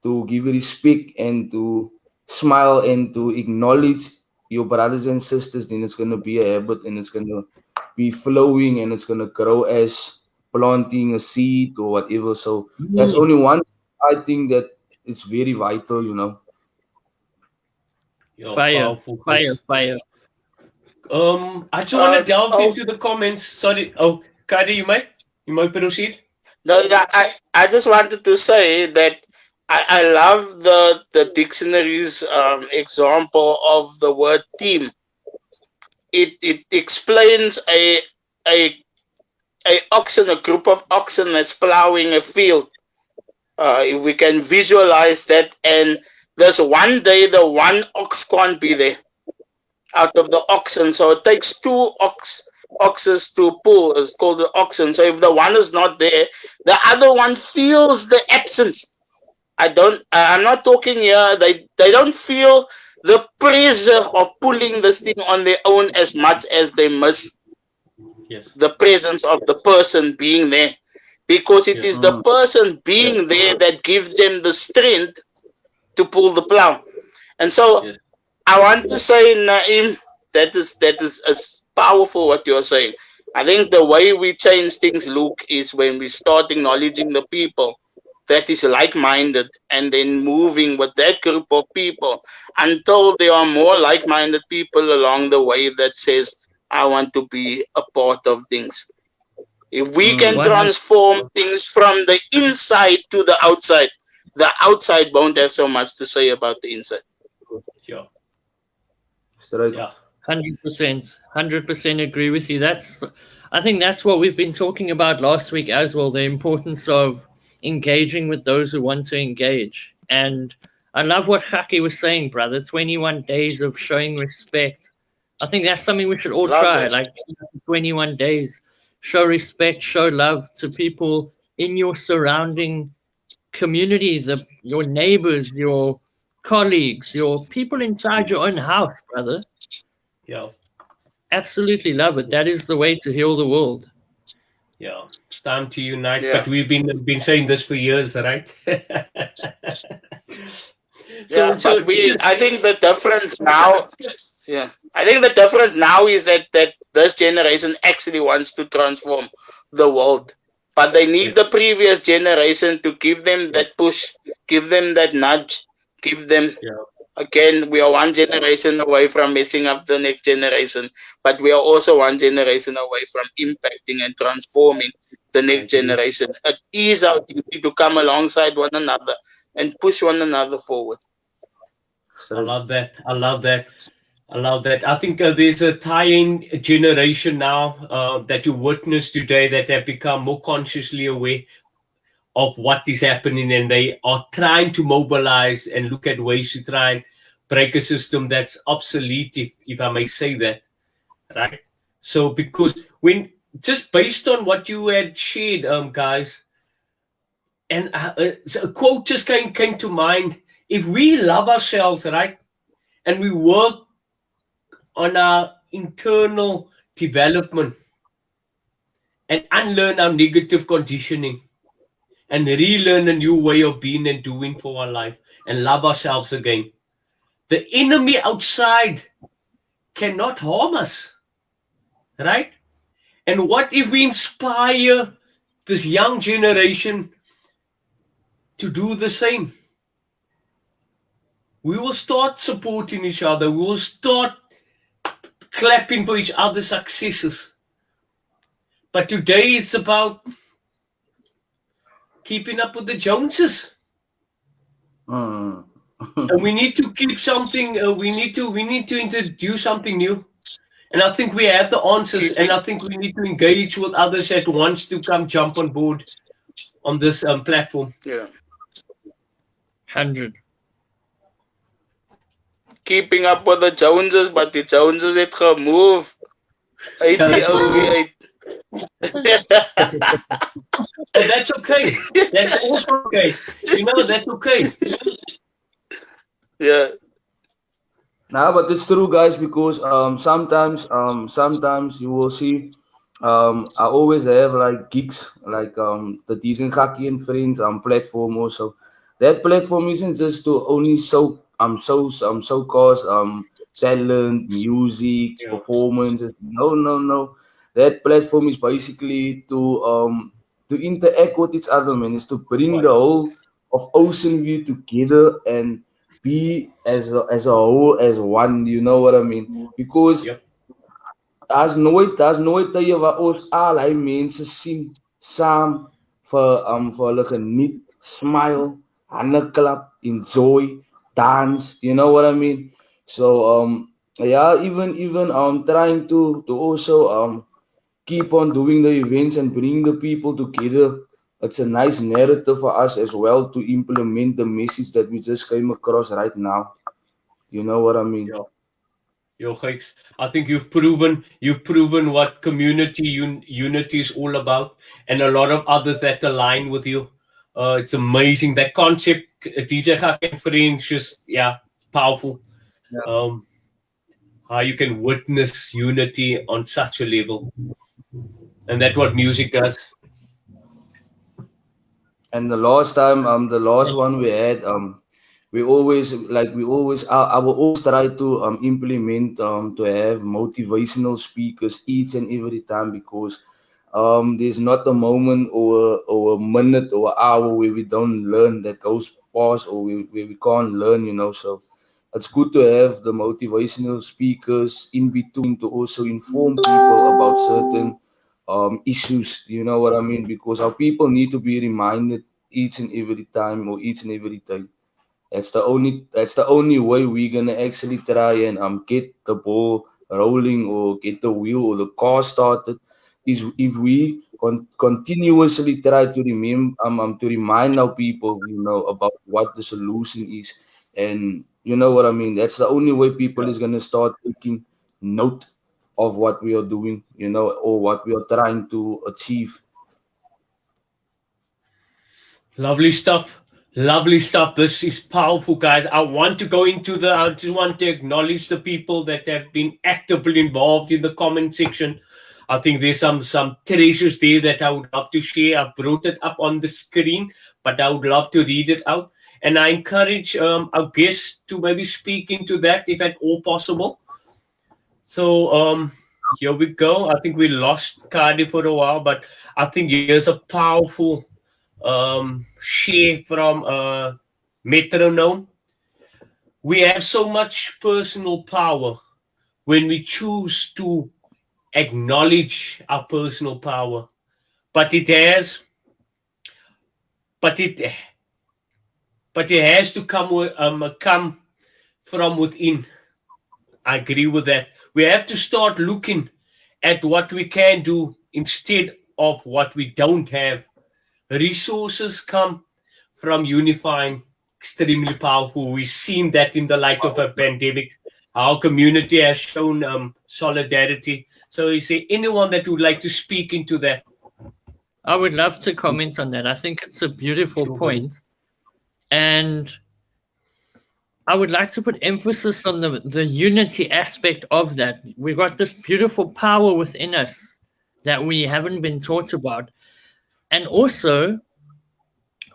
to give respect and to smile and to acknowledge your brothers and sisters, then it's going to be a habit and it's going to be flowing and it's going to grow as planting a seed or whatever. So that's only one, I think, that it's very vital, you know. Yeah, Fire, powerful fire, quotes. fire. I just want to delve into the comments. Sorry. Oh, Kah-Dee, you might proceed. No, I just wanted to say that I love the dictionary's example of the word team. It explains a oxen, a group of oxen that's plowing a field. If we can visualize that, and there's one day the one ox can't be there out of the oxen, so it takes two oxes to pull. It's called the oxen. So if the one is not there, the other one feels the absence. I'm not talking here. They don't feel the pressure of pulling this thing on their own as much as they miss the presence of the person being there, because it is the person being there that gives them the strength to pull the plow. And so I want to say, Naeem, that is powerful what you're saying. I think the way we change things, Luke, is when we start acknowledging the people that is like-minded and then moving with that group of people until there are more like-minded people along the way that says, I want to be a part of things. If we can transform things from the inside to the outside won't have so much to say about the inside. Sure. Right. Yeah. 100% agree with you. I think that's what we've been talking about last week as well, the importance of engaging with those who want to engage. And I love what Gakkie was saying, brother, 21 days of showing respect. I think that's something we should all try, like 21 days. Show respect, show love to people in your surrounding community, your neighbors, your colleagues, your people inside your own house, brother. Yeah. Absolutely love it. That is the way to heal the world. Yeah, it's time to unite. But we've been saying this for years, right? I think the difference now. Yeah, I think the difference now is that this generation actually wants to transform the world, but they need the previous generation to give them that push, give them that nudge, give them. Again, we are one generation away from messing up the next generation, but we are also one generation away from impacting and transforming the next generation. It is our duty to come alongside one another and push one another forward. I love that. I think there's a tying generation now that you witness today that have become more consciously aware of what is happening, and they are trying to mobilize and look at ways to try and break a system that's obsolete, if I may say that, right? So because when just based on what you had shared, guys, and a quote just came to mind: if we love ourselves, right, and we work on our internal development and unlearn our negative conditioning and relearn a new way of being and doing for our life and love ourselves again, the enemy outside cannot harm us, right? And what if we inspire this young generation to do the same? We will start supporting each other. We will start clapping for each other's successes. But today it's about keeping up with the Joneses. Mm. And we need to keep something. We need to introduce something new. And I think we have the answers. And I think we need to engage with others that wants to come jump on board on this platform. Yeah. 100. Keeping up with the Joneses, but the Joneses het gemove. Uit die ou uit. And that's okay. That's also okay. You know, that's okay. Yeah. Nah, but it's true, guys, because sometimes you will see I always have like gigs like the DjGakkie and Friends platform also. That platform isn't just to only show so-called talent, music, Yeah. performances. No. That platform is basically to interact with each other, man. It's to bring the whole of Ocean View together and be as a whole, as one. You know what I mean? Because Yep. daar's nooit tye waar ons al hy mense sien saam vir hulle geniet, smile, hande klap, enjoy, dance, you know what I mean? So yeah, even trying to also keep on doing the events and bring the people together. It's a nice narrative for us as well to implement the message that we just came across right now. You know what I mean? Yeah. Yo, Gakes, I think you've proven what community unity is all about, and a lot of others that align with you. It's amazing that concept, DjGakkie and Friends, just powerful. Yeah. How you can witness unity on such a level, and that's what music does. And the last time, the last one we had, we always I will always try to implement to have motivational speakers each and every time, because there's not a moment or a minute or an hour where we don't learn that goes past, or where we can't learn, you know. So it's good to have the motivational speakers in between to also inform people about certain issues, you know what I mean? Because our people need to be reminded each and every time or each and every day. That's the only way we're gonna actually try and get the ball rolling or get the wheel or the car started, is if we continuously try to to remind our people, you know, about what the solution is. And you know what I mean? That's the only way people is gonna start taking note of what we are doing, you know, or what we are trying to achieve. Lovely stuff. Lovely stuff. This is powerful, guys. I just want to acknowledge the people that have been actively involved in the comment section. I think there's some treasures there that I would love to share. I brought it up on the screen, but I would love to read it out. And I encourage our guests to maybe speak into that if at all possible. So here we go. I think we lost Kah-Dee for a while, but I think here's a powerful share from Metronome. We have so much personal power when we choose to acknowledge our personal power, but it has to come from within. I agree with that. We have to start looking at what we can do instead of what we don't have. resources come from unifying, extremely powerful. We've seen that in the light of a pandemic. Our community has shown solidarity. So is there anyone that would like to speak into that? I would love to comment on that. I think it's a beautiful point. And I would like to put emphasis on the unity aspect of that. We've got this beautiful power within us that we haven't been taught about. And also,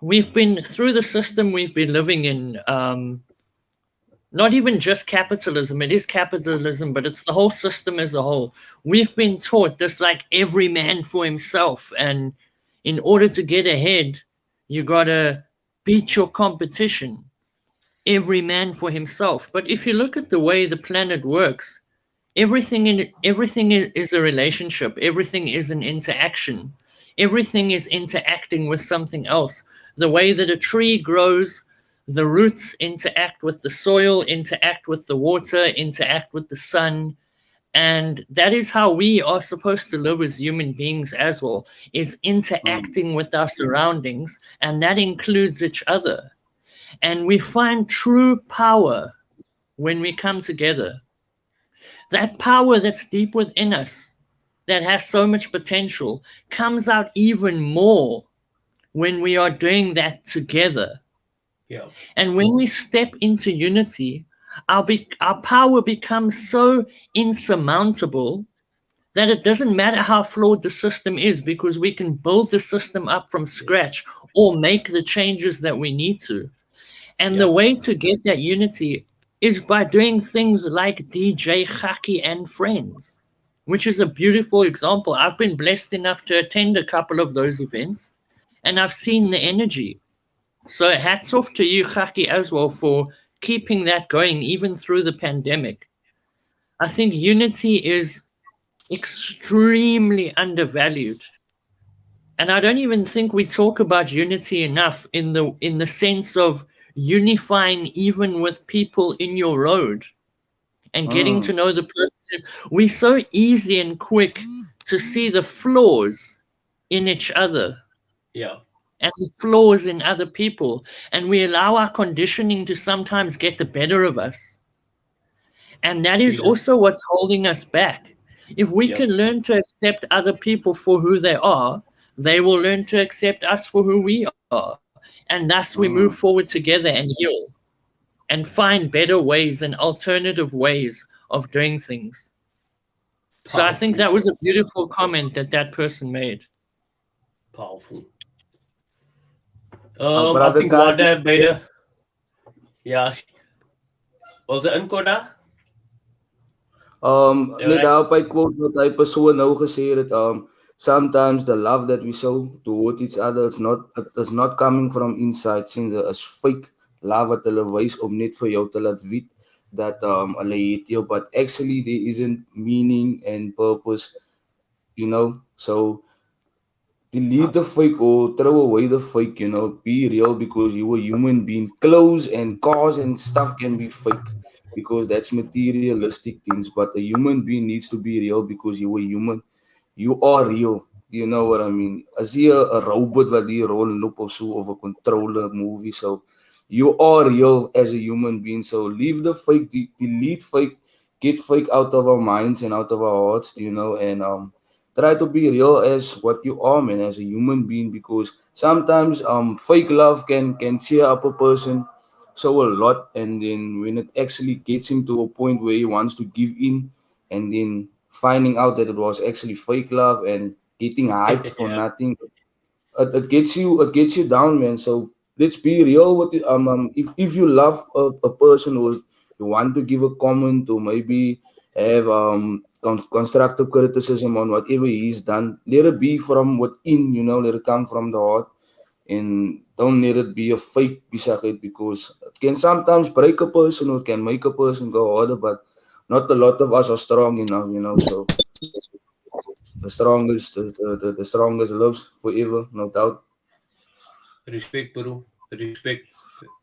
we've been through the system we've been living in, not even just capitalism. It is capitalism, but it's the whole system as a whole. We've been taught this, like, every man for himself. And in order to get ahead, you got to beat your competition. Every man for himself. But if you look at the way the planet works, everything is a relationship. Everything is an interaction. Everything is interacting with something else. The way that a tree grows, the roots interact with the soil, interact with the water, interact with the sun. And that is how we are supposed to live as human beings as well, is interacting with our surroundings, and that includes each other. And we find true power when we come together. That power that's deep within us, that has so much potential, comes out even more when we are doing that together. Yeah. And when we step into unity, our power becomes so insurmountable that it doesn't matter how flawed the system is, because we can build the system up from scratch or make the changes that we need to. And the way to get that unity is by doing things like DjGakkie and Friends, which is a beautiful example. I've been blessed enough to attend a couple of those events, and I've seen the energy. So hats off to you, Gakkie, as well, for keeping that going even through the pandemic. I think unity is extremely undervalued. And I don't even think we talk about unity enough in the sense of unifying even with people in your road and getting to know the person. We're so easy and quick to see the flaws in each other. Yeah. And the flaws in other people. And we allow our conditioning to sometimes get the better of us. And that is also what's holding us back. If we can learn to accept other people for who they are, they will learn to accept us for who we are. And thus we move forward together and heal and find better ways and alternative ways of doing things. So I think that was a beautiful comment that person made. Powerful. I think what I made a... Yeah. Was it Nkoda? Net daarop hy quote wat hy persoon nou gesê het, sometimes the love that we show towards each other is not coming from inside, since is fake love wat hulle wys om net vir jou te laat weet dat hulle het jou, but actually there isn't meaning and purpose, you know. So delete the fake or throw away the fake, you know. Be real, because you are a human being. Clothes and cars and stuff can be fake because that's materialistic things, but a human being needs to be real because you are human. You are real. Do you know what I mean? As jy 'n robot wat hier rondloop of so, of 'n controller movie, so you are real as a human being. So leave the fake, delete fake, get fake out of our minds and out of our hearts, you know, and try to be real as what you are, man, as a human being, because sometimes fake love can cheer up a person so a lot, and then when it actually gets him to a point where he wants to give in, and then finding out that it was actually fake love and getting hyped for nothing, it gets you down, man. So let's be real with it. If you love a person, or you want to give a comment, or maybe have constructive criticism on whatever he's done, let it be from within, you know, let it come from the heart, and don't let it be a fake besigheid, because it can sometimes break a person or can make a person go harder, but not a lot of us are strong enough, you know. So the strongest lives forever, no doubt. Respect, bro. Respect.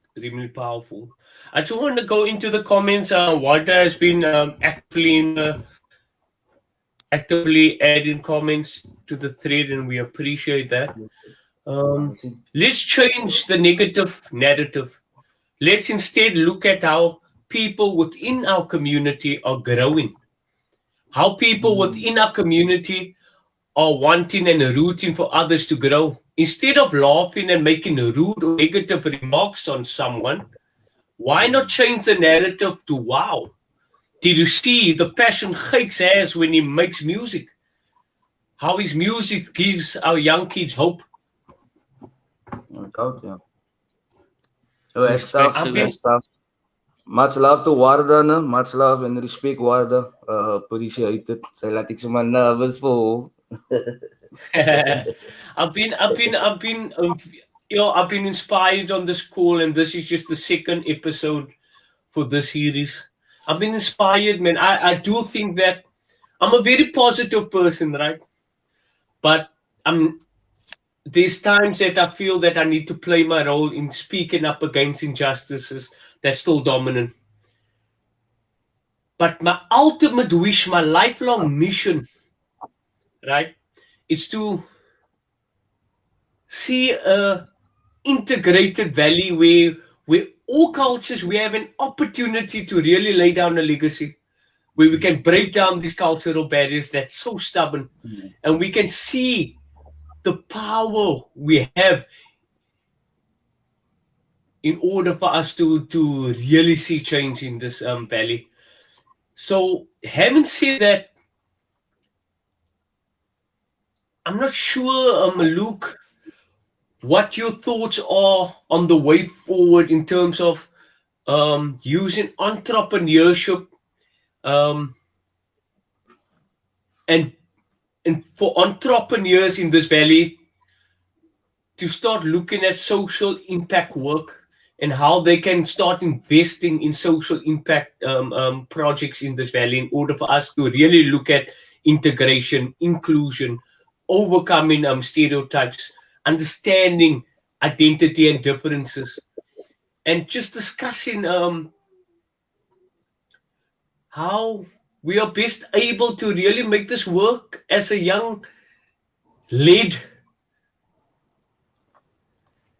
Extremely powerful. I just want to go into the comments. Wanda has been actively adding comments to the thread, and we appreciate that. Let's change the negative narrative. Let's instead look at how people within our community are growing, how people within our community are wanting and rooting for others to grow. Instead of laughing and making rude or negative remarks on someone, why not change the narrative to, wow, did you see the passion Gakes has when he makes music? How his music gives our young kids hope. No doubt, yeah. Oh, Respect to that. stuff. Much love to Warda, no? Much love and respect, Warda. Appreciate it. Sy laat ek sommer nervous voel. I've been inspired on this call, and this is just the second episode for this series. I've been inspired, man. I do think that I'm a very positive person, right? But there's times that I feel that I need to play my role in speaking up against injustices that's still dominant. But my ultimate wish, my lifelong mission, right, is to see a integrated valley where all cultures, we have an opportunity to really lay down a legacy, where we can break down these cultural barriers that's so stubborn, and we can see the power we have in order for us to really see change in this valley. So having said that, I'm not sure, Luke, what your thoughts are on the way forward in terms of using entrepreneurship and for entrepreneurs in this valley to start looking at social impact work and how they can start investing in social impact projects in this valley in order for us to really look at integration, inclusion, overcoming stereotypes, understanding identity and differences, and just discussing how we are best able to really make this work as a young led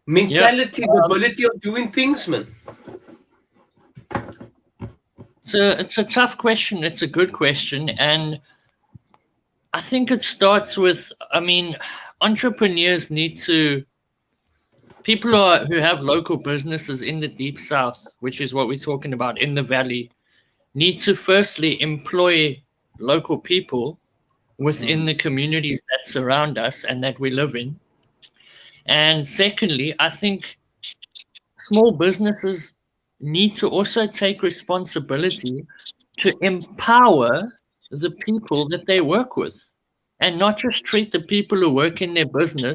mentality, the ability of doing things, man. It's a tough question. It's a good question. And I think it starts with, entrepreneurs need to, people who have local businesses in the Deep South, which is what we're talking about in the Valley, need to firstly employ local people within the communities that surround us and that we live in. And secondly, I think small businesses need to also take responsibility to empower the people that they work with, and not just treat the people who work in their business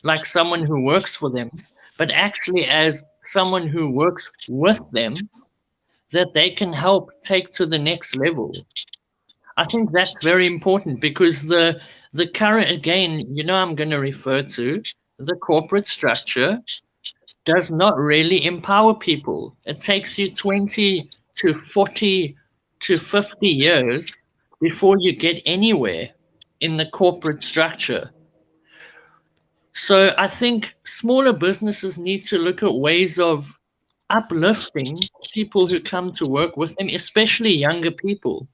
like someone who works for them, but actually as someone who works with them that they can help take to the next level. I think that's very important, because the current, again, I'm going to refer to the corporate structure does not really empower people. It takes you 20 to 40 to 50 years before you get anywhere in the corporate structure. So I think smaller businesses need to look at ways of uplifting people who come to work with them, especially younger people,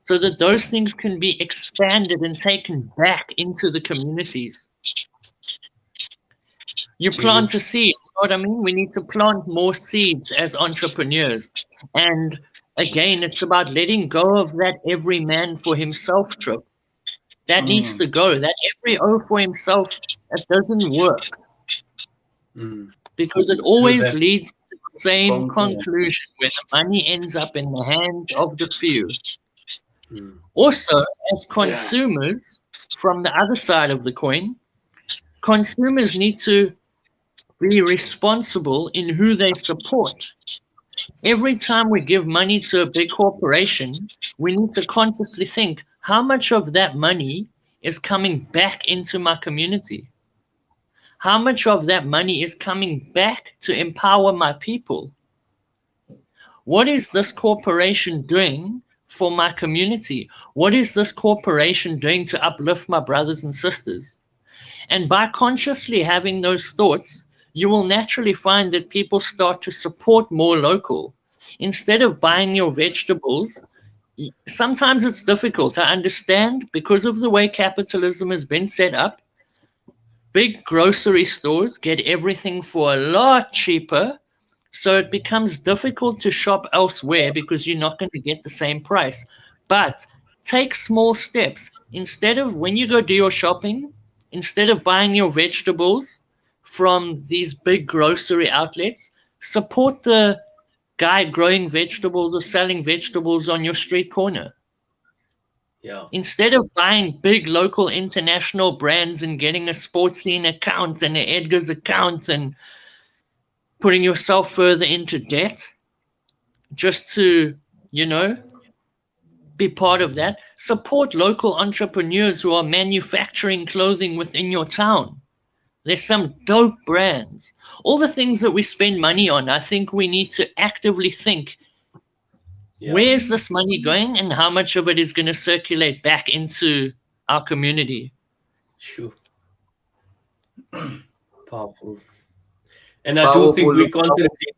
so that those things can be expanded and taken back into the communities. You plant a seed, you know what I mean? We need to plant more seeds as entrepreneurs. And again, it's about letting go of that every man for himself trip. That needs to go. That every for himself, it doesn't work. Because it always leads to the same conclusion, where the money ends up in the hands of the few. Also, as consumers, from the other side of the coin, consumers need to be responsible in who they support. Every time we give money to a big corporation, we need to consciously think, how much of that money is coming back into my community? How much of that money is coming back to empower my people? What is this corporation doing for my community? What is this corporation doing to uplift my brothers and sisters? And by consciously having those thoughts, you will naturally find that people start to support more local. Instead of buying your vegetables, sometimes it's difficult to understand because of the way capitalism has been set up. Big grocery stores get everything for a lot cheaper, so it becomes difficult to shop elsewhere because you're not going to get the same price. But take small steps. Instead of, when you go do your shopping, instead of buying your vegetables from these big grocery outlets, support the guy growing vegetables or selling vegetables on your street corner. Yeah. Instead of buying big local international brands and getting a sports scene account and an Edgar's account and putting yourself further into debt just to, be part of that, support local entrepreneurs who are manufacturing clothing within your town. There's some dope brands. All the things that we spend money on, I think we need to actively think, where's this money going and how much of it is going to circulate back into our community? Sure. Powerful. And I do think we contradict.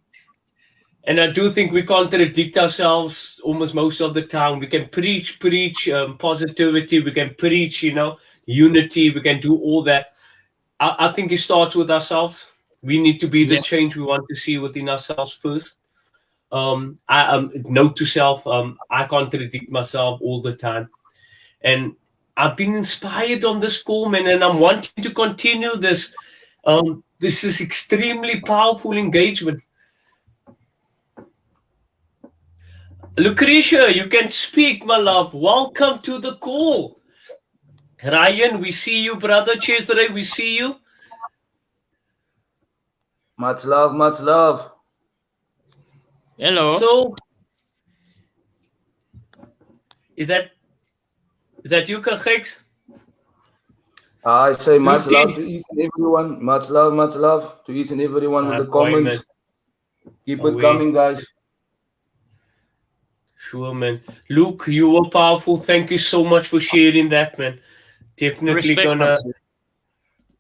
And I do think we contradict ourselves almost most of the time. We can preach positivity. We can preach, unity. We can do all that. I think it starts with ourselves. We need to be the change we want to see within ourselves first. Note to self, I contradict myself all the time. And I've been inspired on this call, man, and I'm wanting to continue this. This is extremely powerful engagement. Lucretia, you can speak, my love. Welcome to the call. Ryan, we see you, brother. Chesere, we see you. Much love, much love. Hello. So, is that you, Gakez? I say much love to each and everyone. Much love to each and everyone with the comments. Keep it coming, guys. Sure, man. Luke, you were powerful. Thank you so much for sharing that, man. Definitely gonna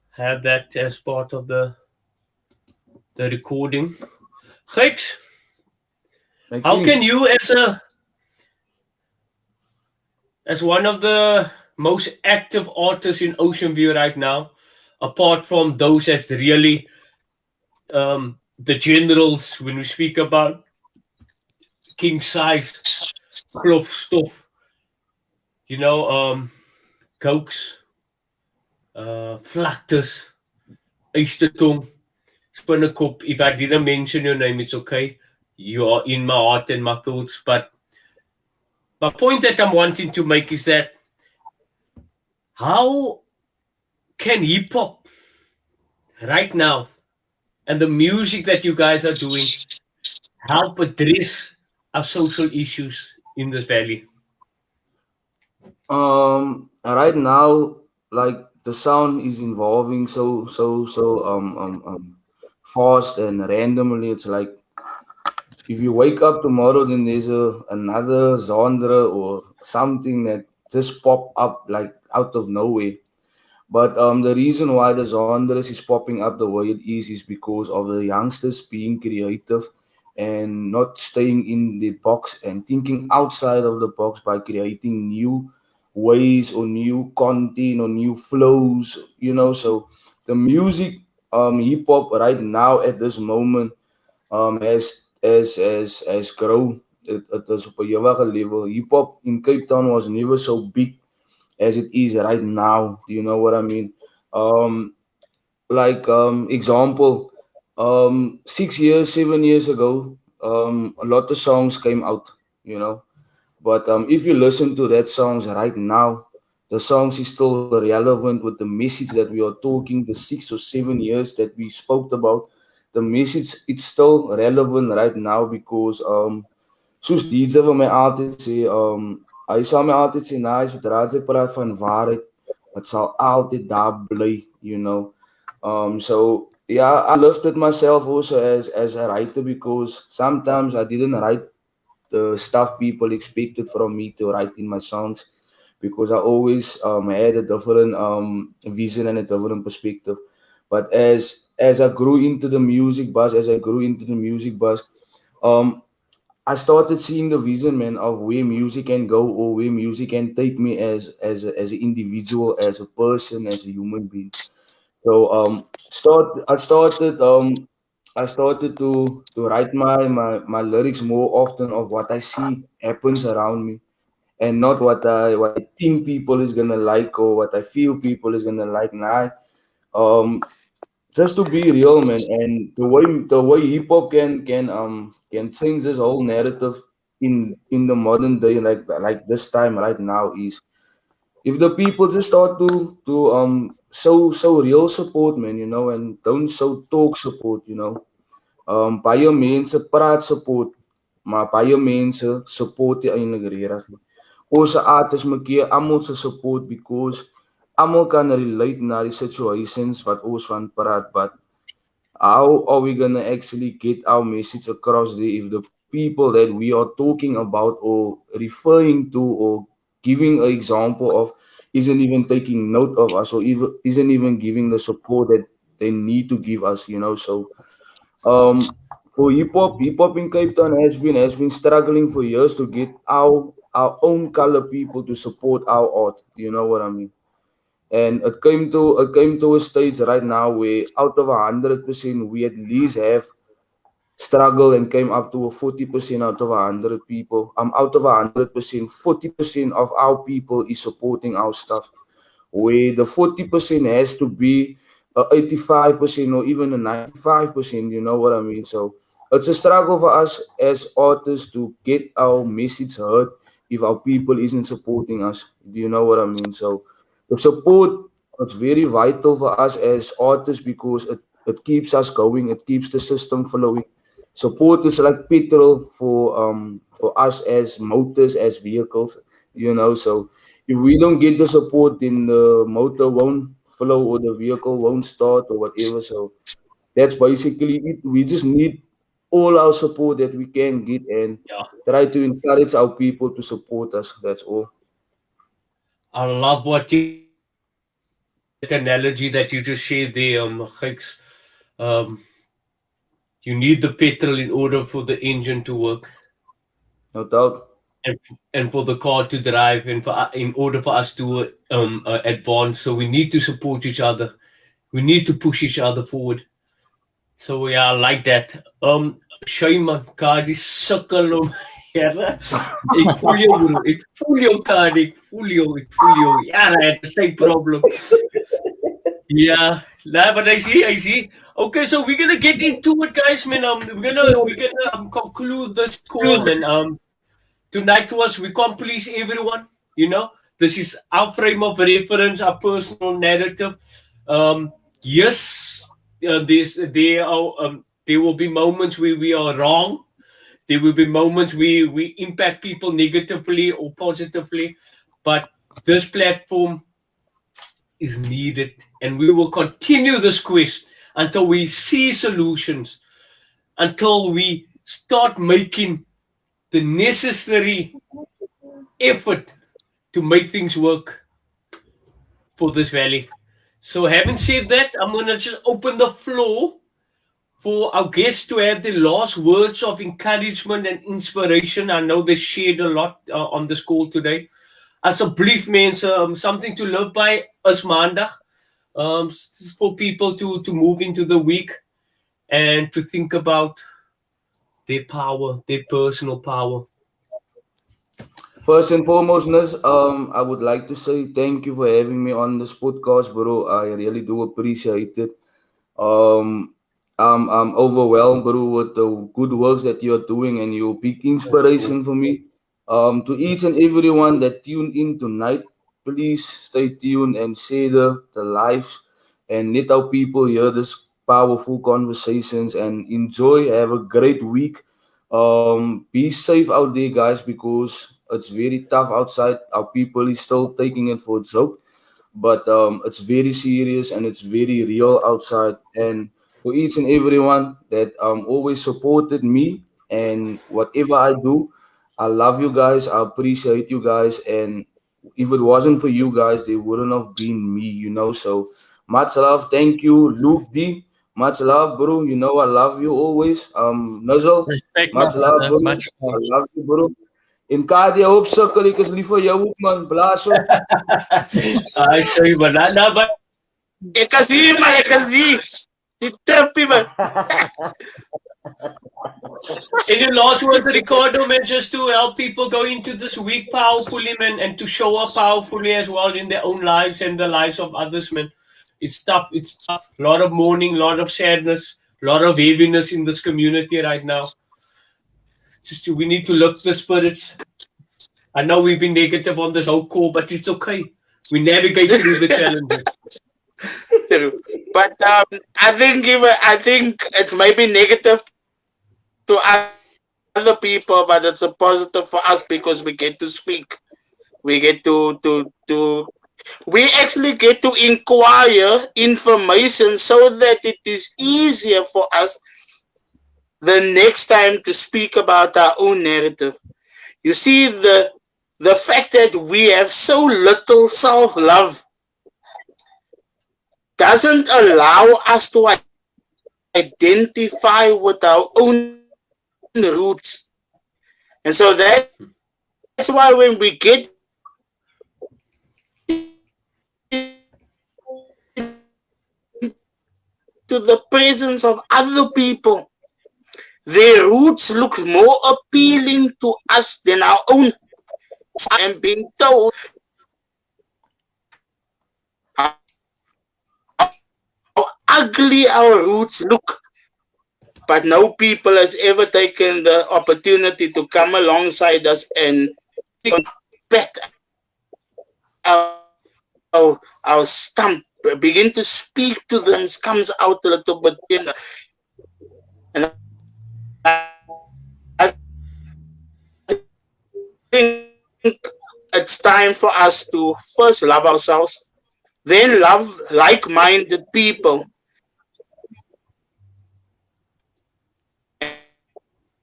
have that as part of the recording. Gakez, how can you, as one of the most active artists in Ocean View right now, apart from those that's really the generals, when we speak about king size cloth stuff, cokes, flactors, oystertong, spinnekop. If I didn't mention your name, it's okay. You are in my heart and my thoughts. But my point that I'm wanting to make is that how can hip hop right now and the music that you guys are doing help address our social issues in this valley? Right now, like, the sound is evolving so fast and randomly. It's like if you wake up tomorrow, then there's another genre or something that just pop up like out of nowhere. But the reason why the genres is popping up the way it is because of the youngsters being creative and not staying in the box and thinking outside of the box by creating new ways or new content or new flows, So the music, hip hop right now at this moment, has grown. It is op 'n ewige level. Hip hop in Cape Town was never so big as it is right now. Do you know what I mean? Example, 6 years, 7 years ago, a lot of songs came out, But if you listen to that songs right now, the songs is still relevant with the message that we are talking, the 6 or 7 years that we spoke about. The message, it's still relevant right now because soos DJ vir my altyd sê, hy sal my altyd sê, nice, sodra jy praat van waarheid, het sal altyd daar bly, So yeah, I lifted myself also as a writer because sometimes I didn't write the stuff people expected from me to write in my songs because I always had a different vision and a different perspective. But as I grew into the music buzz, um, I started seeing the vision, man, of where music can go or where music can take me as an individual, as a person, as a human being. So I started to write my lyrics more often of what I see happens around me, and not what I think people is gonna like or what I feel people is gonna like. Nah, um, just to be real, man, and the way hip hop can change this whole narrative in the modern day, like this time right now, is if the people just start to show real support, man, and don't show talk support, baie mense praat support, maar baie mense support nie eintlik regtig nie. Ons artists moet gee almal se support because almal kan relate na die situations wat ons van praat, but how are we gonna actually get our message across there if the people that we are talking about or referring to or giving an example of isn't even taking note of us or even isn't even giving the support that they need to give us, So for hip hop in Cape Town has been struggling for years to get our own color people to support our art. You know what I mean? And it came to a stage right now where out of 100%, we at least have struggled and came up to a 40% out of 100 people. Out of 100%, 40% of our people is supporting our stuff. Where the 40% has to be a 85% or even a 95%. You know what I mean? So it's a struggle for us as artists to get our message heard if our people isn't supporting us. Do you know what I mean? So the support is very vital for us as artists because it keeps us going, it keeps the system flowing. Support is like petrol for us as motors, as vehicles. So if we don't get the support, then the motor won't flow or the vehicle won't start or whatever. So that's basically it. We just need all our support that we can get and Yeah, try to encourage our people to support us. That's all. I love what you that analogy that you just shared there, Giks. Um, you need the petrol in order for the engine to work, No doubt. and for the car to drive, and in order for us to advance. So we need to support each other. We need to push each other forward. So yeah, I like that. Shame Kah-Dee sukkel om. Here. Ik voel jou, bro. Ik voel jou, Kah-Dee. Ik voel jou. Ik voel jou. Ja, het is geen problem. Yeah, nah, but I see. Okay, so we're gonna get into it, guys. Man, we're gonna conclude this call, man. Tonight was we can't please everyone. This is our frame of reference, our personal narrative. Yes, there will be moments where we are wrong. There will be moments where we impact people negatively or positively, but this platform is needed, and we will continue this quest until we see solutions, until we start making the necessary effort to make things work for this valley. So, having said that, I'm going to just open the floor for our guests to have the last words of encouragement and inspiration. I know they shared a lot on this call today. Asseblief mense, something to live by as maandag, for people to move into the week and to think about their power, their personal power. First and foremost, Naz, I would like to say thank you for having me on this podcast, bro. I really do appreciate it. Um, I'm overwhelmed, bro, with the good works that you're doing, and you're a big inspiration for me. To each and everyone that tuned in tonight, please stay tuned and share the lives and let our people hear this powerful conversations and enjoy. Have a great week. Be safe out there, guys, because it's very tough outside. Our people is still taking it for a joke, but it's very serious and it's very real outside. And for each and everyone that always supported me and whatever I do, I love you guys. I appreciate you guys, and if it wasn't for you guys, there wouldn't have been me, you know. So much love. Thank you, Luke D. Much love, bro. You know I love you always. Nuzzle, Respect, my much love, brother. bro. Much I love. love you, bro. In Kah-Dee, I hope circle ik is lief voor jou, man. Blaas op. I show you, but nah, but Ik kan zien, man. Ik kan zien. Die tuppie, man. in your last words, Ricardo, man, just to help people go into this week powerfully, man, and to show up powerfully as well in their own lives and the lives of others, man. It's tough. It's tough. A lot of mourning, a lot of sadness, a lot of heaviness in this community right now. Just we need to lift the spirits. I know we've been negative on this whole call, but it's okay. We navigate through the challenges. True. But I think it's maybe negative to other people, but it's a positive for us because we get to speak. We get to we actually get to inquire information so that it is easier for us the next time to speak about our own narrative. You see, the fact that we have so little self-love doesn't allow us to identify with our own roots. And so that's why when we get to the presence of other people, their roots look more appealing to us than our own. I am being told how ugly our roots look, but no people has ever taken the opportunity to come alongside us and pet our stump, begin to speak to them, comes out a little bit in, and I think it's time for us to first love ourselves, then love like-minded people,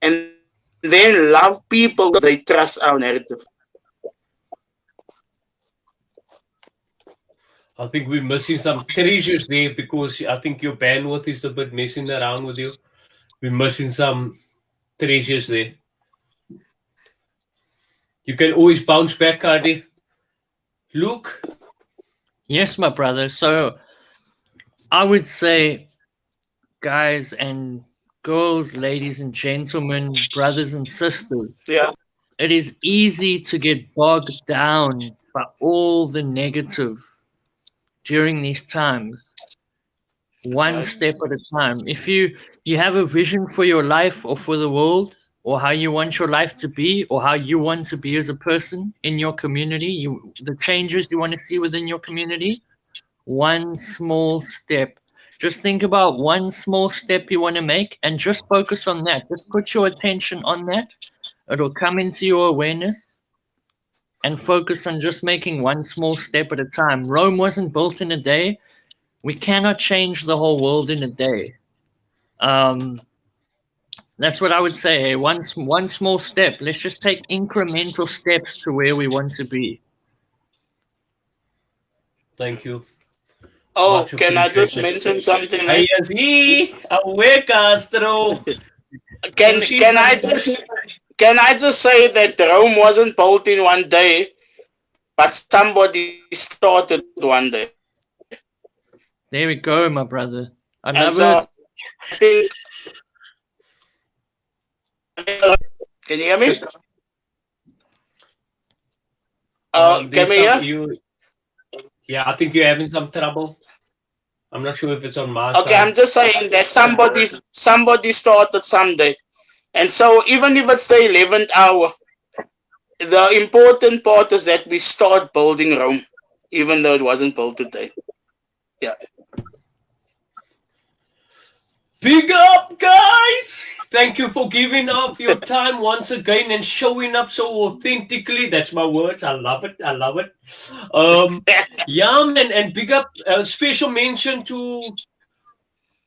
and then love people that they trust our narrative. I think we're missing some treasures there because I think your bandwidth is a bit messing around with you. We're missing some treasures there. You can always bounce back, Kah-Dee. Luke? Yes, my brother. So I would say, guys and girls, ladies and gentlemen, brothers and sisters, Yeah. it is easy to get bogged down by all the negative during these times. One step at a time. If you have a vision for your life or for the world, or how you want your life to be, or how you want to be as a person in your community, the changes you want to see within your community, one small step. Just think about one small step you want to make and just focus on that. Just put your attention on that. It'll come into your awareness and focus on just making one small step at a time. Rome wasn't built in a day. We cannot change the whole world in a day. That's what I would say. One small step. Let's just take incremental steps to where we want to be. Thank you. Oh, Much can I just appreciated. mention something? Hey, sí, away, Castro. Can I just say that Rome wasn't built in one day, but somebody started one day. There we go, my brother. I And love so it. I think, can you hear me? Can There's we hear? Yeah, I think you're having some trouble. I'm not sure if it's on my Okay, side. I'm just saying that somebody started someday. And so even if it's the 11th hour, the important part is that we start building Rome, even though it wasn't built today. Yeah. Big up, guys! Thank you for giving up your time once again and showing up so authentically. That's my words. I love it. I love it. Yeah, man, and big up. Special mention to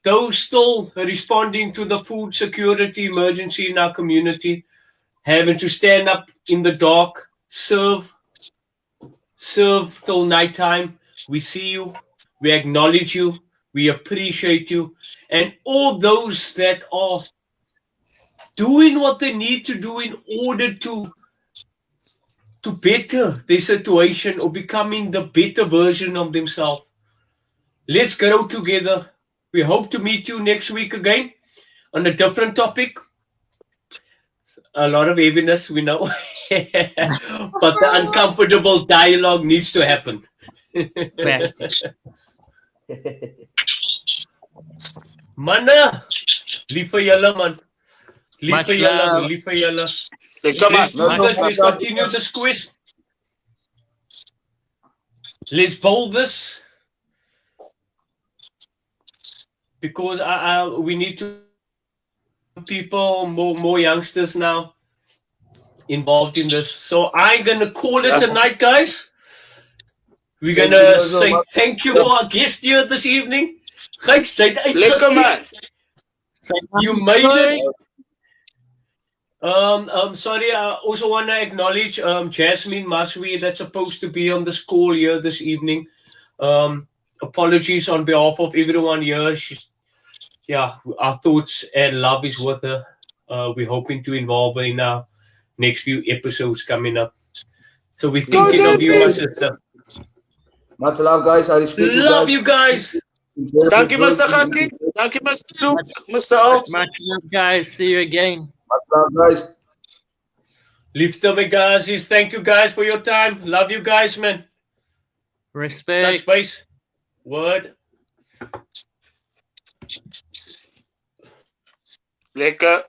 those still responding to the food security emergency in our community, having to stand up in the dark, serve serve till nighttime. We see you, we acknowledge you, we appreciate you, and all those that are doing what they need to do in order to better their situation or becoming the better version of themselves. Let's grow together. We hope to meet you next week again on a different topic. A lot of heaviness, we know. But the uncomfortable dialogue needs to happen. Facts. Manne, lief vir julle man. Lief Much vir julle, love. lief vir julle. Lekker man. Let's do this. Let's continue this quiz. Let's bowl this because we need to people more youngsters now involved in this. So I'm gonna call it tonight, guys. We're gonna say thank you for our guest here this evening. Thanks, Lekker man. you made it. Sorry, I also want to acknowledge Jasmine Mazwi that's supposed to be on this call here this evening. Apologies on behalf of everyone here. Our thoughts and love is with her. We're hoping to involve her in our next few episodes coming up. So we're thinking of you, my sister. Much love, guys. I respect you guys. Love you guys. Thank you, Mr. Gakkie. Thank you, Mr. Luke. Mr. O. Much love, guys. See you again. Much love, guys. Liefde my guys. Thank you guys for your time. Love you guys, man. Respect. Touch base. Word. Lekker.